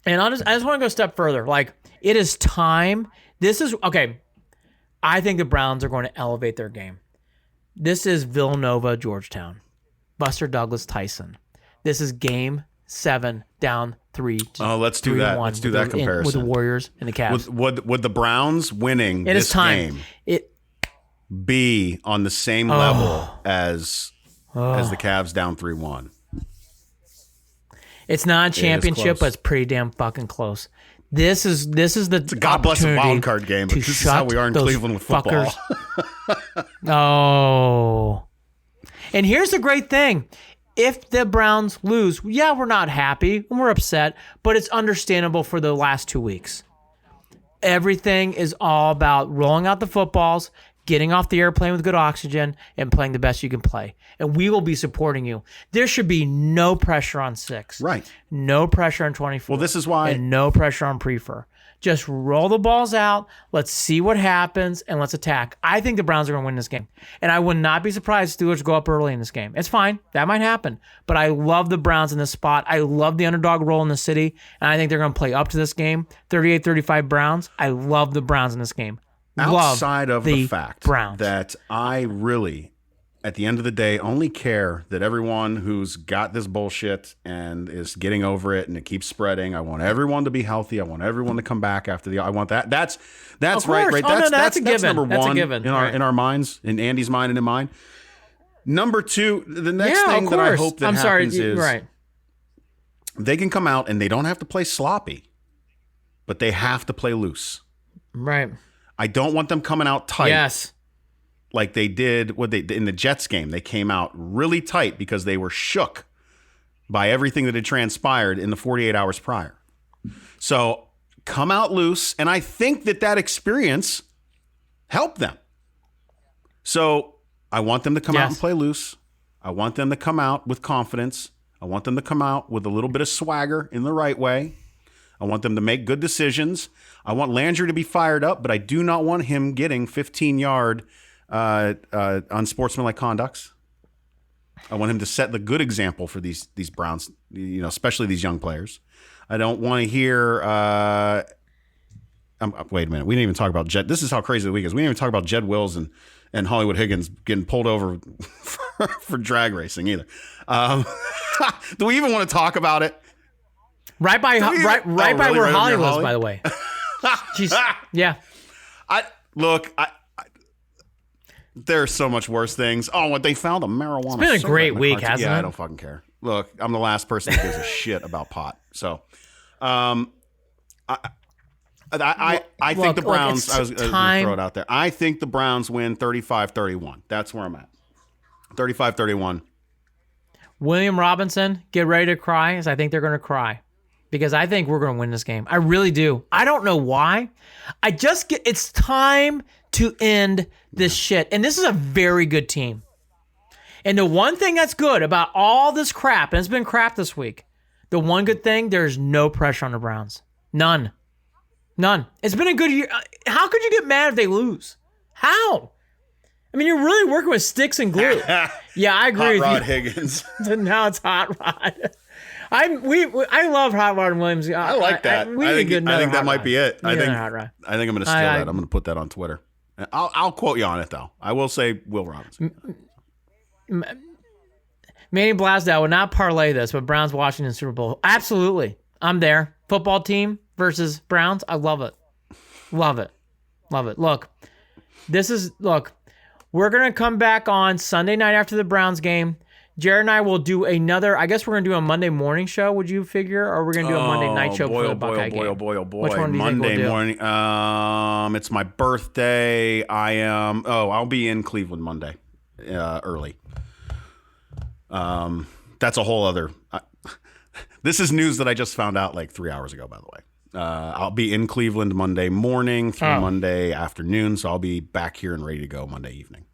and I just want to go a step further. Like, it is time. This is okay. I think the Browns are going to elevate their game. This is Villanova, Georgetown, Buster Douglas, Tyson. This is Game 7, down 3. Let's do that. Let's do that comparison with the Warriors and the Cavs. Would the Browns winning this game be on the same level as the Cavs down 3-1? It's not a championship, but it's pretty damn fucking close. This is the it's a God bless a wild card game, but this is how we are in Cleveland with football. And here's the great thing. If the Browns lose, we're not happy and we're upset, but it's understandable for the last 2 weeks. Everything is all about rolling out the footballs, getting off the airplane with good oxygen, and playing the best you can play. And we will be supporting you. There should be no pressure on 6. Right. No pressure on 24. Well, this is why. And no pressure on Prefer. Just roll the balls out. Let's see what happens, and let's attack. I think the Browns are going to win this game. And I would not be surprised if Steelers go up early in this game. It's fine. That might happen. But I love the Browns in this spot. I love the underdog role in the city, and I think they're going to play up to this game. 38-35 Browns. I love the Browns in this game. Outside of the fact Browns. that I really, at the end of the day, only care that everyone who's got this bullshit and is getting over it and it keeps spreading. I want everyone to be healthy. I want everyone to come back after I want that. That's right. That's a given. number That's a one given. in our minds, in Andy's mind and in mine. Number 2, the next thing of that I course. hope that I'm happens sorry, is right. they can come out and they don't have to play sloppy, but they have to play loose. Right. I don't want them coming out tight. Yes. Like they did in the Jets game. They came out really tight because they were shook by everything that had transpired in the 48 hours prior. So come out loose, and I think that experience helped them. So I want them to come out and play loose. I want them to come out with confidence. I want them to come out with a little bit of swagger in the right way. I want them to make good decisions. I want Landry to be fired up, but I do not want him getting 15-yard unsportsmanlike conducts. I want him to set the good example for these Browns, especially these young players. I don't want to hear. Wait a minute. We didn't even talk about Jed. This is how crazy the week is. We didn't even talk about Jed Wills and Hollywood Higgins getting pulled over for drag racing either. Do we even want to talk about it? Right by where Holly was, by the way. Jeez. Yeah. There's so much worse things. Oh, what they found a marijuana. It's been a great week, hasn't it? Yeah, I don't fucking care. Look, I'm the last person that gives a shit about pot. So, I think the Browns. I was going to throw it out there. I think the Browns win 35-31. That's where I'm at. 35-31. William Robinson, get ready to cry, as I think they're going to cry. Because I think we're going to win this game. I really do. I don't know why. It's time to end this shit. And this is a very good team. And the one thing that's good about all this crap, and it's been crap this week, the one good thing, there's no pressure on the Browns. None. It's been a good year. How could you get mad if they lose? How? I mean, you're really working with sticks and glue. Yeah, I agree with you. Hot Rod Higgins. Now it's Hot Rod. I love Hot Rod and Williams. I like that. I think that might be it. I think I'm going to steal that. I'm going to put that on Twitter. I'll quote you on it though. I will say Will Robinson. Manny Blasdell would not parlay this, but Browns Washington Super Bowl. Absolutely, I'm there. Football team versus Browns. I love it. Love it. Look, we're gonna come back on Sunday night after the Browns game. Jared and I will do another. I guess we're gonna do a Monday morning show. Would you figure, or we're gonna do a Monday night show for the Buckeye game? Boy. Which one do you Monday think we'll morning. It's my birthday. I'll be in Cleveland Monday, early. That's a whole other. This is news that I just found out like 3 hours ago. By the way, I'll be in Cleveland Monday morning through Monday afternoon, so I'll be back here and ready to go Monday evening.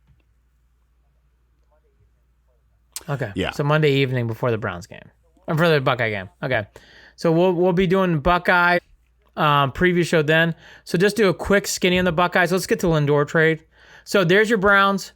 Okay. Yeah. So Monday evening before the Browns game, or for the Buckeye game. Okay. So we'll be doing Buckeye preview show then. So just do a quick skinny on the Buckeyes. Let's get to Lindor trade. So there's your Browns.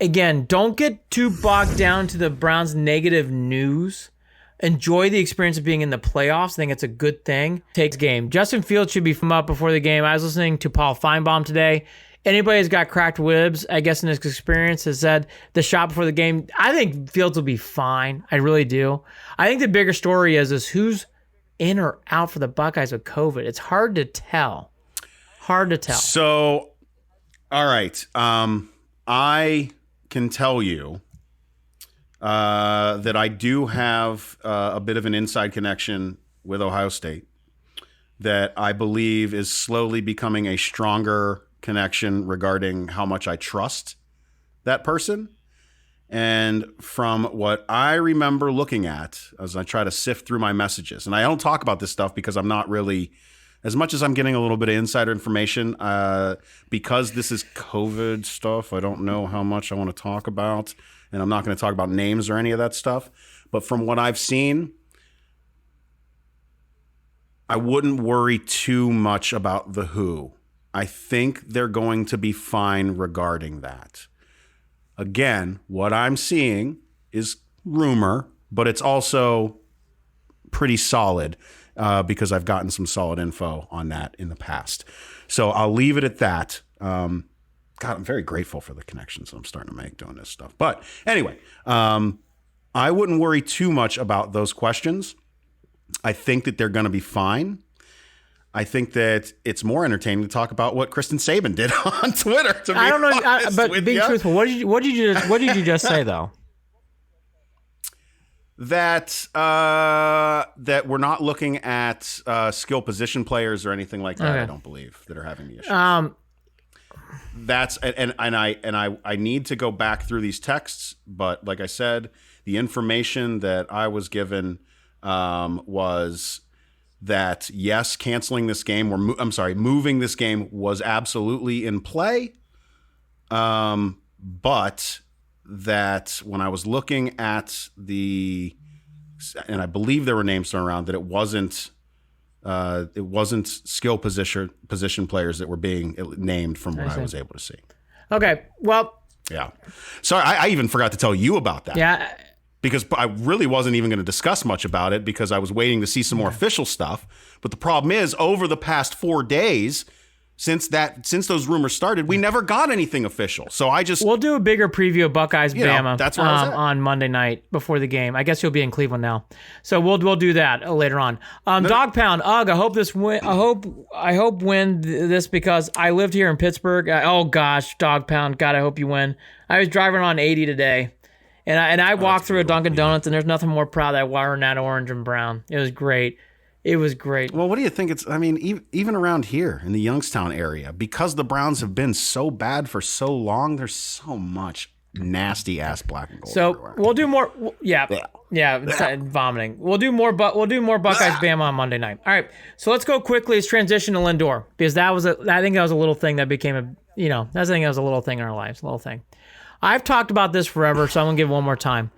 Again, don't get too bogged down to the Browns' negative news. Enjoy the experience of being in the playoffs. I think it's a good thing. Takes game. Justin Fields should be from up before the game. I was listening to Paul Feinbaum today. Anybody who's got cracked ribs, I guess in his experience, has said the shot before the game. I think Fields will be fine. I really do. I think the bigger story is who's in or out for the Buckeyes with COVID. It's hard to tell. So, all right. I can tell you that I do have a bit of an inside connection with Ohio State that I believe is slowly becoming a stronger connection regarding how much I trust that person. And from what I remember looking at as I try to sift through my messages, and I don't talk about this stuff because I'm not really as much as I'm getting a little bit of insider information, because this is COVID stuff, I don't know how much I want to talk about, and I'm not going to talk about names or any of that stuff. But from what I've seen, I wouldn't worry too much about the who. I think they're going to be fine regarding that. Again, what I'm seeing is rumor, but it's also pretty solid because I've gotten some solid info on that in the past. So I'll leave it at that. God, I'm very grateful for the connections that I'm starting to make doing this stuff. But anyway, I wouldn't worry too much about those questions. I think that they're going to be fine. I think that it's more entertaining to talk about what Kristen Saban did on Twitter. To be I don't know, but being truthful, what did you just say though? That we're not looking at skill position players or anything like that. Okay. I don't believe that are having the issue. That's and I need to go back through these texts, but like I said, the information that I was given was that yes, canceling this game moving this game was absolutely in play, but that when I was looking at and I believe there were names thrown around, that it wasn't skill position players that were being named from what I was able to see. Okay, well, yeah. Sorry, I even forgot to tell you about that. Yeah. Because I really wasn't even going to discuss much about it because I was waiting to see some more official stuff. But the problem is, over the past 4 days, since those rumors started, we never got anything official. So we'll do a bigger preview of Buckeyes Bama that's where I was at. On Monday night before the game. I guess you'll be in Cleveland now, so we'll do that later on. Dog Pound, I hope this win. I hope win this because I lived here in Pittsburgh. Oh gosh, Dog Pound, God, I hope you win. I was driving on 80 today. And I walked through a Dunkin' Donuts, and there's nothing more proud than wearing that orange and brown. It was great. It was great. Well, what do you think? Even around here in the Youngstown area, because the Browns have been so bad for so long, there's so much nasty ass black and gold. So everywhere. we'll do more. Yeah. Vomiting. We'll do more Buckeyes Bama on Monday night. All right. So let's go quickly. Let's transition to Lindor because I think that was a little thing that became that was a little thing in our lives, a little thing. I've talked about this forever, so I'm going to give it one more time.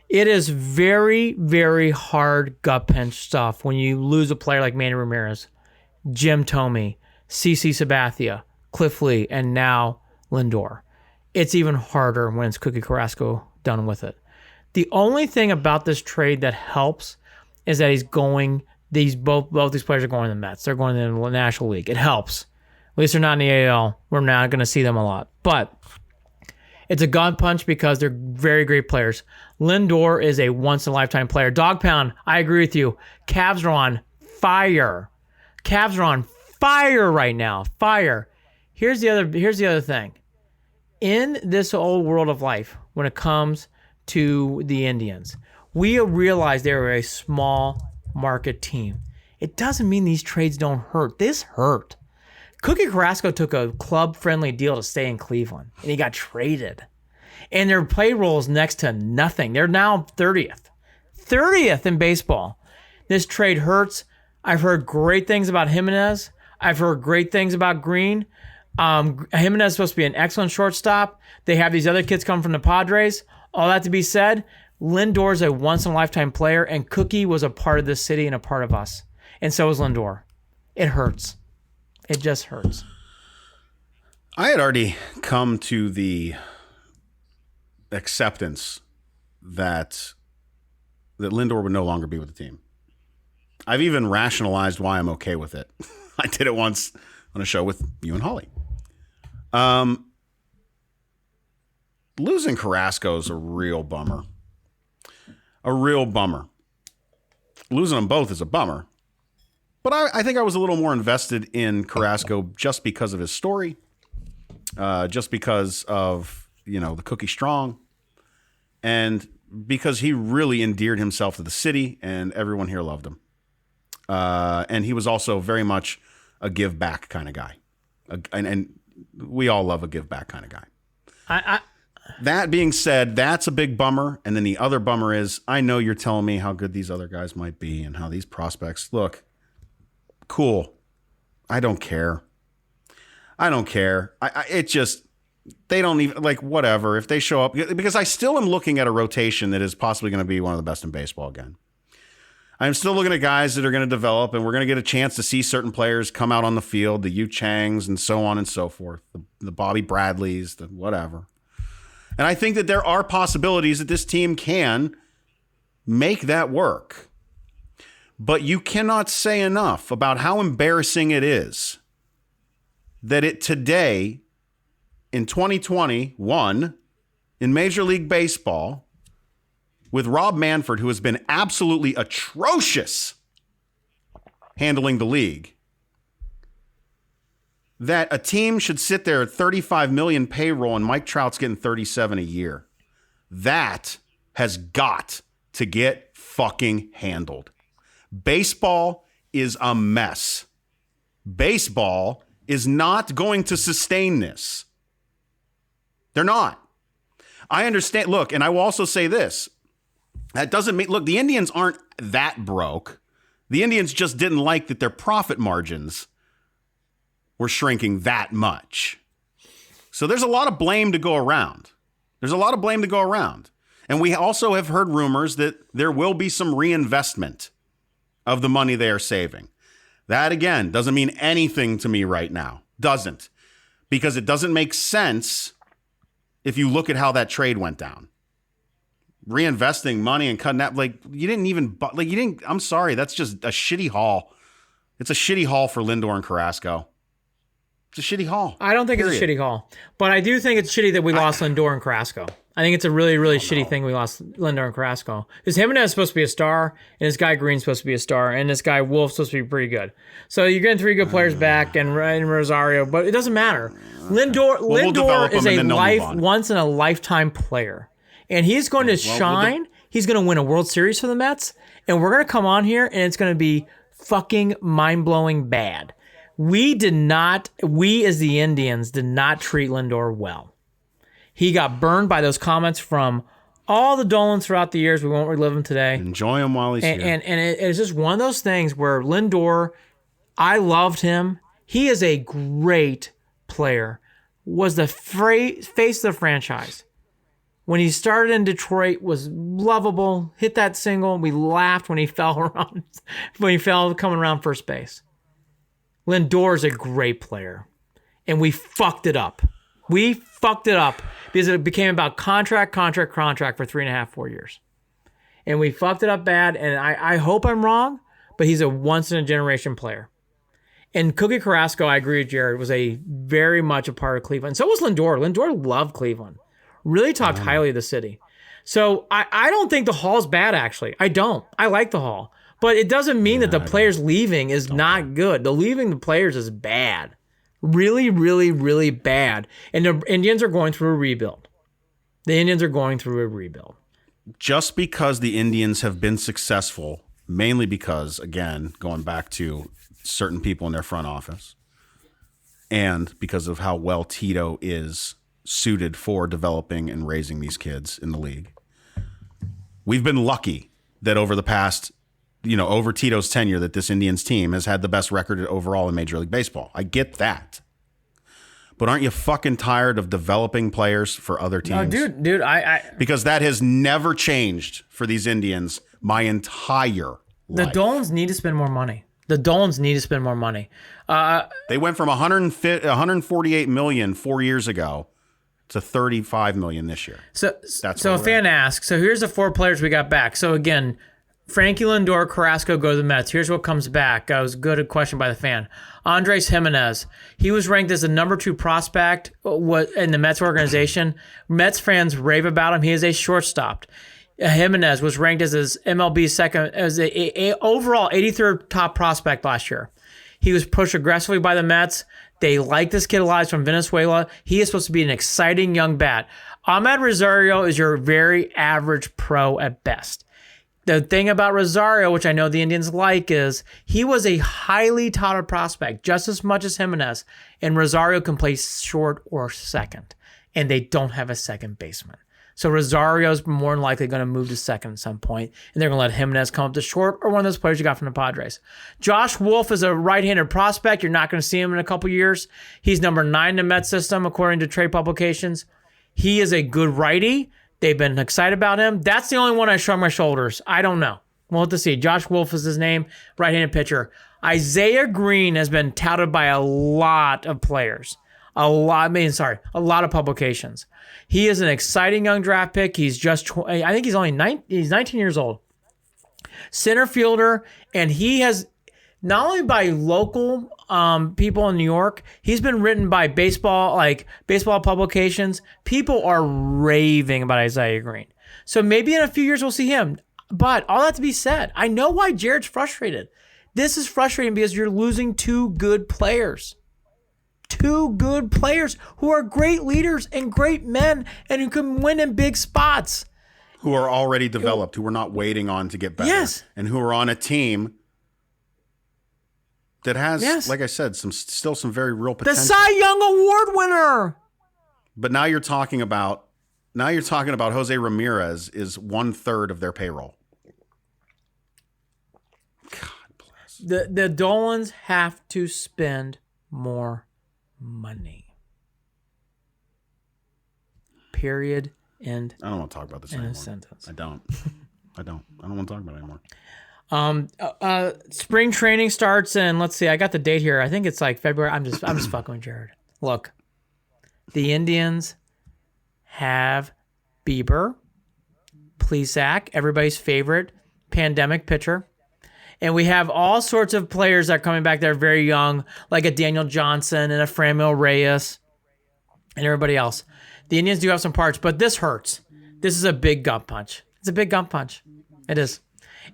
It is very, very hard gut pinch stuff when you lose a player like Manny Ramirez, Jim Thome, CeCe Sabathia, Cliff Lee, and now Lindor. It's even harder when it's Cookie Carrasco done with it. The only thing about this trade that helps is that both these players are going to the Mets. They're going to the National League. It helps. At least they're not in the AL. We're not going to see them a lot. But it's a gut punch because they're very great players. Lindor is a once-in-a-lifetime player. Dog Pound, I agree with you. Cavs are on fire. Cavs are on fire right now. Fire. Here's the other thing. In this old world of life, when it comes to the Indians, we realize they're a small market team. It doesn't mean these trades don't hurt. This hurt. Cookie Carrasco took a club-friendly deal to stay in Cleveland, and he got traded. And their payroll is next to nothing. They're now 30th. 30th in baseball. This trade hurts. I've heard great things about Jimenez. I've heard great things about Green. Jimenez is supposed to be an excellent shortstop. They have these other kids come from the Padres. All that to be said, Lindor's a once-in-a-lifetime player, and Cookie was a part of this city and a part of us. And so is Lindor. It hurts. It just hurts. I had already come to the acceptance that Lindor would no longer be with the team. I've even rationalized why I'm okay with it. I did it once on a show with you and Holly. Losing Carrasco is a real bummer. A real bummer. Losing them both is a bummer. But I think I was a little more invested in Carrasco just because of his story, just because of, the Cookie Strong, and because he really endeared himself to the city and everyone here loved him. And he was also very much a give back kind of guy. And we all love a give back kind of guy. That being said, that's a big bummer. And then the other bummer is I know you're telling me how good these other guys might be and how these prospects look. Cool. I don't care. It just, they don't even, like, whatever. If they show up, because I still am looking at a rotation that is possibly going to be one of the best in baseball again. I'm still looking at guys that are going to develop, and we're going to get a chance to see certain players come out on the field, the Yu Changs and so on and so forth, the Bobby Bradleys, the whatever. And I think that there are possibilities that this team can make that work. But you cannot say enough about how embarrassing it is that it today, in 2021, in Major League Baseball, with Rob Manfred, who has been absolutely atrocious handling the league, that a team should sit there at $35 million payroll and Mike Trout's getting $37 a year. That has got to get fucking handled. Baseball is a mess. Baseball is not going to sustain this. They're not. I understand. Look, and I will also say this. That doesn't mean, look, the Indians aren't that broke. The Indians just didn't like that their profit margins were shrinking that much. So there's a lot of blame to go around. And we also have heard rumors that there will be some reinvestment of the money they are saving. That, again, doesn't mean anything to me right now. Doesn't. Because it doesn't make sense if you look at how that trade went down. Reinvesting money and cutting that, I'm sorry, that's just a shitty haul. It's a shitty haul for Lindor and Carrasco. It's a shitty haul. I don't think it's a shitty haul, but I do think it's shitty that we lost Lindor and Carrasco. I think it's a really, really shitty thing we lost Lindor and Carrasco. Because Jimenez is supposed to be a star, and this guy Green's supposed to be a star, and this guy Wolf's supposed to be pretty good. So you're getting three good players back and Rosario, but it doesn't matter. Lindor is a once in a lifetime player, and he's going to shine. He's going to win a World Series for the Mets, and we're going to come on here, and it's going to be fucking mind-blowing bad. We as the Indians did not treat Lindor well. He got burned by those comments from all the Dolans throughout the years. We won't relive them today. Enjoy him while he's here. And it's just one of those things where Lindor, I loved him. He is a great player. Was the face of the franchise. When he started in Detroit, was lovable. Hit that single. We laughed when he fell coming around first base. Lindor is a great player, and we fucked it up. We fucked it up because it became about contract for 3.5, 4 years. And we fucked it up bad, and I hope I'm wrong, but he's a once-in-a-generation player. And Cookie Carrasco, I agree with Jared, was a very much a part of Cleveland. So was Lindor. Lindor loved Cleveland. Really talked highly of the city. So I don't think the Hall's bad, actually. I don't. I like the Hall. But it doesn't mean that the players leaving is not good. The leaving the players is bad. Really, really, really bad. And the Indians are going through a rebuild. Just because the Indians have been successful, mainly because, again, going back to certain people in their front office, and because of how well Tito is suited for developing and raising these kids in the league, we've been lucky that over the past, over Tito's tenure, that this Indians team has had the best record overall in Major League Baseball. I get that. But aren't you fucking tired of developing players for other teams? No, dude, because that has never changed for these Indians my entire life. The Dolans need to spend more money. They went from $148 million 4 years ago to $35 million this year. So a fan asks, so here's the 4 players we got back. So again, Frankie Lindor, Carrasco go to the Mets. Here's what comes back. That was a good question by the fan. Andres Jimenez. He was ranked as the number 2 prospect in the Mets organization. Mets fans rave about him. He is a shortstop. Jimenez was ranked as his MLB second, as a overall 83rd top prospect last year. He was pushed aggressively by the Mets. They like this kid a lot. He's from Venezuela. He is supposed to be an exciting young bat. Ahmed Rosario is your very average pro at best. The thing about Rosario, which I know the Indians like, is he was a highly touted prospect, just as much as Jimenez, and Rosario can play short or second, and they don't have a second baseman. So Rosario's more than likely going to move to second at some point, and they're going to let Jimenez come up to short, or one of those players you got from the Padres. Josh Wolf is a right-handed prospect. You're not going to see him in a couple years. He's number 9 in the Met system, according to trade publications. He is a good righty. They've been excited about him. That's the only one I shrug my shoulders. I don't know. We'll have to see. Josh Wolf is his name, right-handed pitcher. Isaiah Green has been touted by a lot of players. A lot of publications. He is an exciting young draft pick. He's I think he's only 19 years old. Center fielder, and he has, not only by local people in New York, he's been written by baseball publications. People are raving about Isaiah Green. So maybe in a few years we'll see him. But all that to be said, I know why Jared's frustrated. This is frustrating because you're losing 2 good players. 2 good players who are great leaders and great men and who can win in big spots. Who are already developed, who we're not waiting on to get better. Yes. And who are on a team that has, like I said, still some very real The potential. Cy Young Award winner. But now you're talking about Jose Ramirez is 1/3 of their payroll. God bless. The Dolans have to spend more money. Period. End. I don't want to talk about this anymore. Sentence. I don't want to talk about it anymore. Spring training starts in, let's see, I got the date here. I think it's like February. I'm just fucking with Jared. Look, the Indians have Bieber, Plesac, everybody's favorite pandemic pitcher. And we have all sorts of players that are coming back that are very young, like a Daniel Johnson and a Franmil Reyes and everybody else. The Indians do have some parts, but this hurts. This is a big gut punch. It's a big gut punch. It is.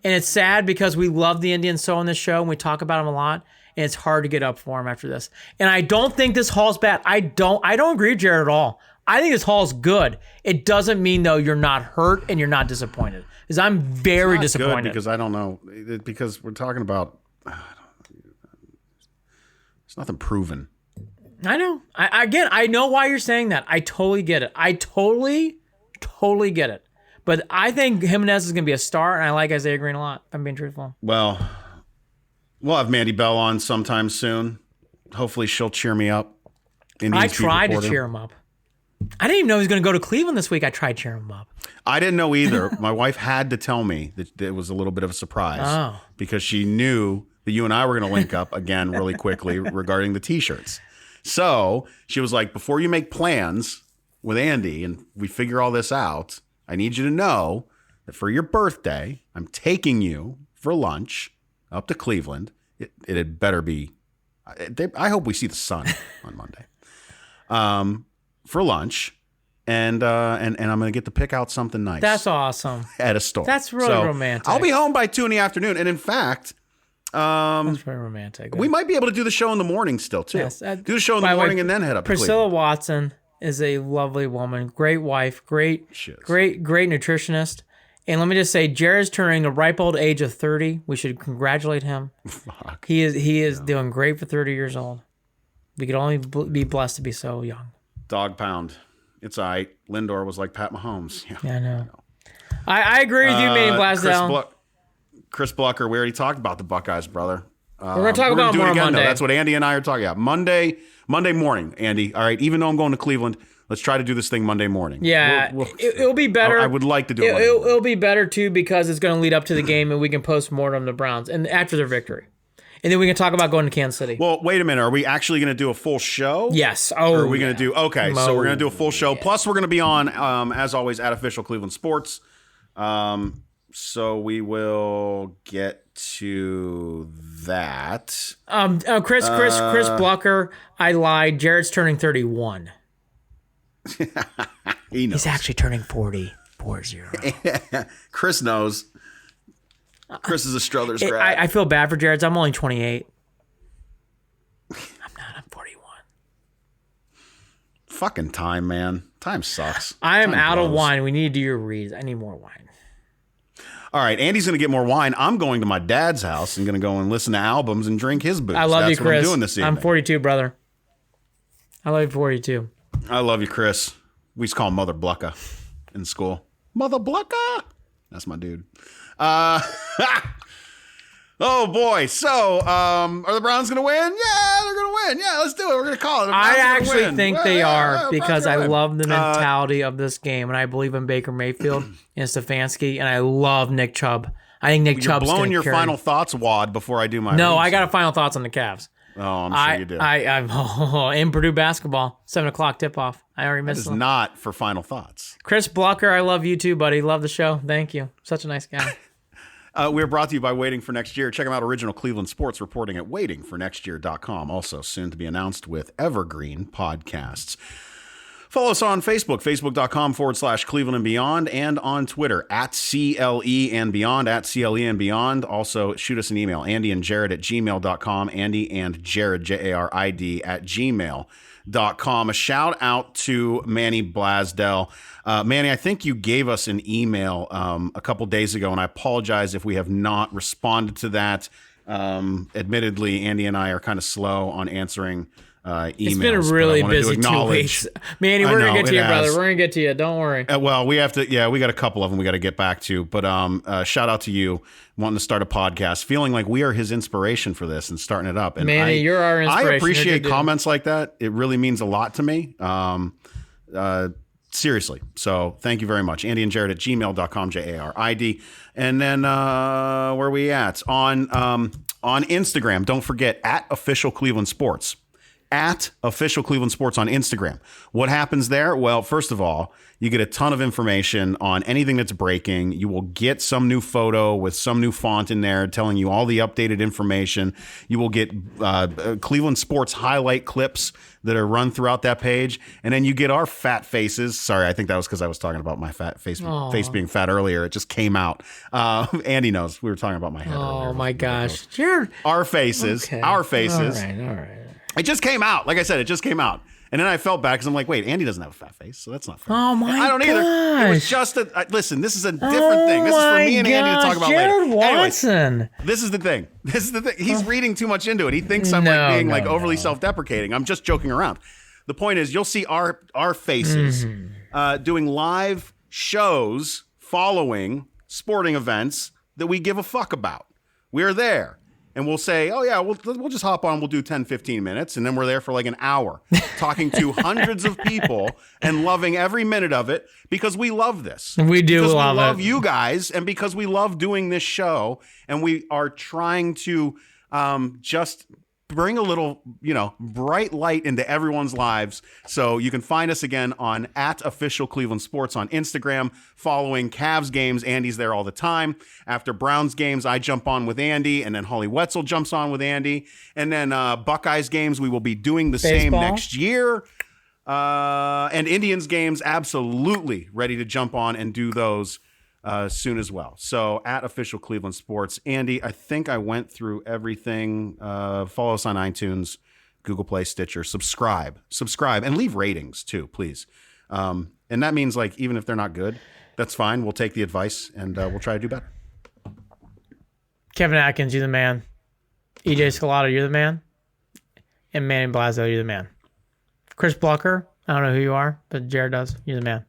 And it's sad because we love the Indians so on this show, and we talk about them a lot, and it's hard to get up for them after this. And I don't think this haul's bad. I don't agree with Jared at all. I think this haul's good. It doesn't mean, though, you're not hurt and you're not disappointed. Because I'm very disappointed. Good because I don't know. Because we're talking about, there's nothing proven. I know. I know why you're saying that. I totally get it. I totally get it. But I think Jimenez is going to be a star, and I like Isaiah Green a lot, if I'm being truthful. Well, we'll have Mandy Bell on sometime soon. Hopefully she'll cheer me up. I tried to cheer him up. I didn't even know he was going to go to Cleveland this week. I tried cheering him up. I didn't know either. My wife had to tell me that it was a little bit of a surprise because she knew that you and I were going to link up again really quickly regarding the T-shirts. So she was like, before you make plans with Andy and we figure all this out, I need you to know that for your birthday, I'm taking you for lunch up to Cleveland. It had better be. I hope we see the sun on Monday. For lunch, and I'm gonna get to pick out something nice. That's awesome. At a store. That's really romantic. I'll be home by 2 PM, and in fact, that's very romantic. we might be able to do the show in the morning still too. Yes, do the show in the morning and then head up. Priscilla to Watson is a lovely woman, great wife, great nutritionist. And let me just say, Jared's turning the ripe old age of 30. We should congratulate him. Fuck. He is doing great for 30 years old. We could only be blessed to be so young. Dog pound. It's all right. Lindor was like Pat Mahomes. Yeah, I know. I agree with you, Manny Blasdell. Chris Blucker, we already talked about the Buckeyes, brother. We're going to talk about more on Monday. That's what Andy and I are talking about. Monday morning, Andy. All right, even though I'm going to Cleveland, let's try to do this thing Monday morning. Yeah, it'll be better. I would like to do it. It'll be better, too, because it's going to lead up to the game, and we can post-mortem the Browns and after their victory. And then we can talk about going to Kansas City. Well, wait a minute. Are we actually going to do a full show? Yes. Or are we going to do... Okay, so we're going to do a full show. Plus, we're going to be on, as always, at Official Cleveland Sports. So we will get to that. Chris Blucker, I lied. Jared's turning 31. He knows. He's actually turning 40. 40. Chris knows. Chris is a Struthers grad. I feel bad for Jared's. I'm only 28. I'm not. I'm 41. Fucking time, man. Time sucks. I am time out blows. of wine. We need to do your reads. I need more wine. All right, Andy's going to get more wine. I'm going to my dad's house and going to go and listen to albums and drink his booze. I love you, Chris. That's what I'm doing this evening. I'm 42, brother. I love you, 42. I love you, Chris. We just call him Mother Blucka. in school. Mother Blucker. That's my dude. Oh boy. So, are the Browns going to win? Yeah, they're going to win. Yeah, let's do it. We're going to call it. The Browns I are gonna actually win. think Yeah, they yeah, are yeah, because Browns are I gonna love win. the mentality of this game, and I believe in Baker Mayfield and Stefanski, and I love Nick Chubb. I think Nick You're Chubb's blowing gonna your carry. final thoughts, Wad, before I do my No, reads. I got a final thoughts on the Cavs. Oh, I'm sure you do. I'm in Purdue basketball, 7:00 tip off. I already That missed is it. not for final thoughts. Chris Blocker, I love you too, buddy. Love the show. Thank you. Such a nice guy. We're brought to you by Waiting for Next Year. Check them out, original Cleveland sports reporting at waitingfornextyear.com. Also soon to be announced with Evergreen Podcasts. Follow us on Facebook, facebook.com/Cleveland and Beyond, and on Twitter at CLE and Beyond, at CLE and Beyond. Also, shoot us an email, Andy and Jared at gmail.com, Andy and Jared, JARID, at gmail.com. A shout out to Manny Blasdell. Manny, I think you gave us an email a couple days ago, and I apologize if we have not responded to that. Admittedly, Andy and I are kind of slow on answering emails. It's been a really but I wanted to busy 2 acknowledge- weeks. Manny, we're going to get to you, brother. We're going to get to you. Don't worry. Well, we have to. Yeah, we got a couple of them we got to get back to. But shout out to you wanting to start a podcast, feeling like we are his inspiration for this and starting it up. And Manny, you're our inspiration. I You're appreciate good dude. comments like that. It really means a lot to me. Seriously. So thank you very much. Andy and Jared at gmail.com, JARID. And then where are we at? On Instagram, don't forget, at Official Cleveland Sports. At Official Cleveland Sports on Instagram. What happens there? Well, first of all, you get a ton of information on anything that's breaking. You will get some new photo with some new font in there telling you all the updated information. You will get Cleveland Sports highlight clips that are run throughout that page. And then you get our fat faces. Sorry, I think that was because I was talking about my fat face being fat earlier. It just came out. Andy knows. We were talking about my head earlier. Oh, my gosh. Jared. Our faces. Okay. Our faces. All right. It just came out. Like I said, it just came out. And then I felt bad because I'm like, wait, Andy doesn't have a fat face, so that's not fair. Oh, my I don't either. It was just listen, this is a different thing. This is for me and Andy to talk about Jared later. Watson. Anyways, this is the thing. He's reading too much into it. He thinks I'm being overly self-deprecating. I'm just joking around. The point is, you'll see our faces doing live shows following sporting events that we give a fuck about. We're there. And we'll say, oh, yeah, we'll just hop on. We'll do 10, 15 minutes. And then we're there for like an hour talking to hundreds of people and loving every minute of it because we love this. We do because love we love it. you guys and because we love doing this show. And we are trying to just bring a little, bright light into everyone's lives. So you can find us again on at Official Cleveland Sports on Instagram, following Cavs games. Andy's there all the time. After Browns games, I jump on with Andy, and then Holly Wetzel jumps on with Andy. And then Buckeyes games, we will be doing the same next year. And Indians games, absolutely ready to jump on and do those soon as well. So at Official Cleveland Sports. Andy, I think I went through everything. Follow us on iTunes, Google Play, Stitcher. Subscribe, and leave ratings too, please. And that means like even if they're not good, that's fine. We'll take the advice and we'll try to do better. Kevin Atkins, you're the man. EJ Scalata, you're the man. And Manny Blasdell, you're the man. Chris Blocker, I don't know who you are, but Jared does. You're the man.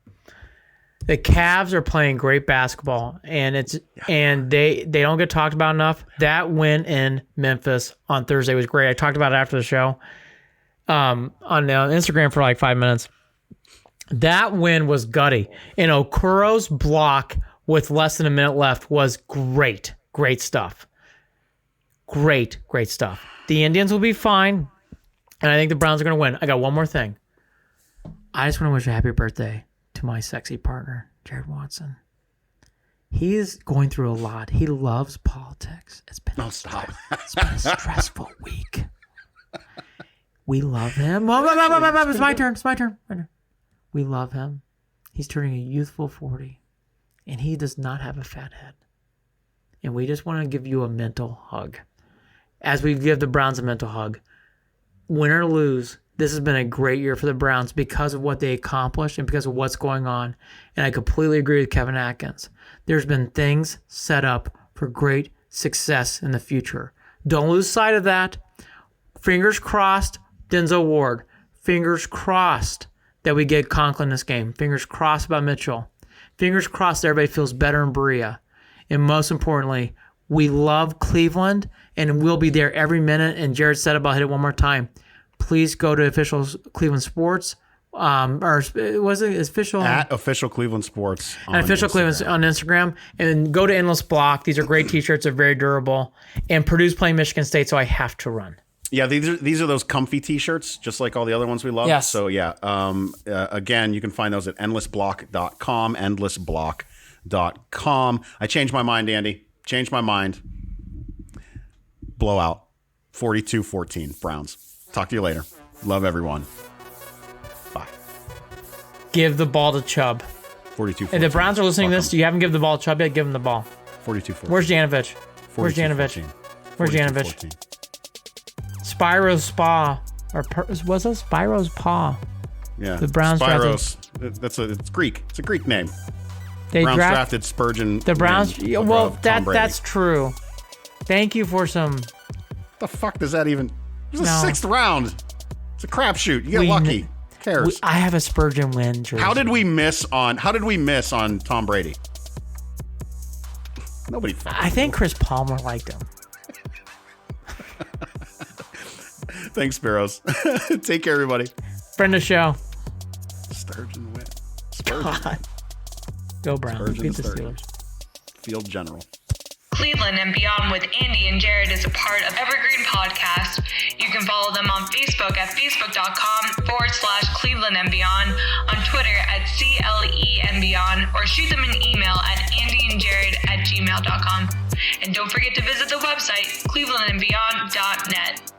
The Cavs are playing great basketball, and they don't get talked about enough. That win in Memphis on Thursday was great. I talked about it after the show on Instagram for like 5 minutes. That win was gutty. And Okuro's block with less than a minute left was great. Great stuff. Great stuff. The Indians will be fine, and I think the Browns are going to win. I got one more thing. I just want to wish a happy birthday to my sexy partner, Jared Watson. He is going through a lot. He loves politics. It's been a stressful week. We love him. It's my turn. We love him. He's turning a youthful 40, and he does not have a fat head. And we just want to give you a mental hug. As we give the Browns a mental hug, win or lose, this has been a great year for the Browns because of what they accomplished and because of what's going on. And I completely agree with Kevin Atkins. There's been things set up for great success in the future. Don't lose sight of that. Fingers crossed, Denzel Ward. Fingers crossed that we get Conklin this game. Fingers crossed about Mitchell. Fingers crossed everybody feels better in Berea. And most importantly, we love Cleveland, and we'll be there every minute. And Jared said about hit it one more time. Please go to official Cleveland Sports. Or was it official? At official Cleveland Sports. At official Cleveland on Instagram. And go to Endless Block. These are great t-shirts. They're very durable. And Purdue's playing Michigan State, so I have to run. Yeah, these are those comfy t-shirts, just like all the other ones we love. Yes. So yeah, again, you can find those at endlessblock.com, endlessblock.com. I changed my mind, Andy. Changed my mind. Blowout. 42-14, Browns. Talk to you later. Love everyone. Bye. Give the ball to Chubb. 42-14. If the Browns are listening to this, you haven't given the ball to Chubb yet, give him the ball. 42-14. Where's Janovich? Where's Janovich? Where's Janovich? Spyro's Spa. Was it Spyro's Paw? Yeah. The Browns Spyros. It's Greek. It's a Greek name. They Browns drafted Spurgeon. The Browns. Well, Tom Brady. that's true. Thank you for some. The fuck does that even? It was No. a 6th round. It's a crapshoot. You get lucky. Who cares? I have a Spurgeon win jersey. How did we miss on Tom Brady? Nobody. I think Chris Palmer liked him. Thanks, Sparrows. Take care, everybody. Friend of the show. Sturgeon win. Spurgeon. God. Go Browns. Spurgeon Beat and the Sturgeon. Steelers. Field General. Cleveland and Beyond with Andy and Jared is a part of Evergreen Podcast. You can follow them on Facebook at facebook.com/Cleveland and Beyond, on Twitter at CLE and Beyond, or shoot them an email at andyandjared@gmail.com. And don't forget to visit the website, clevelandandbeyond.net.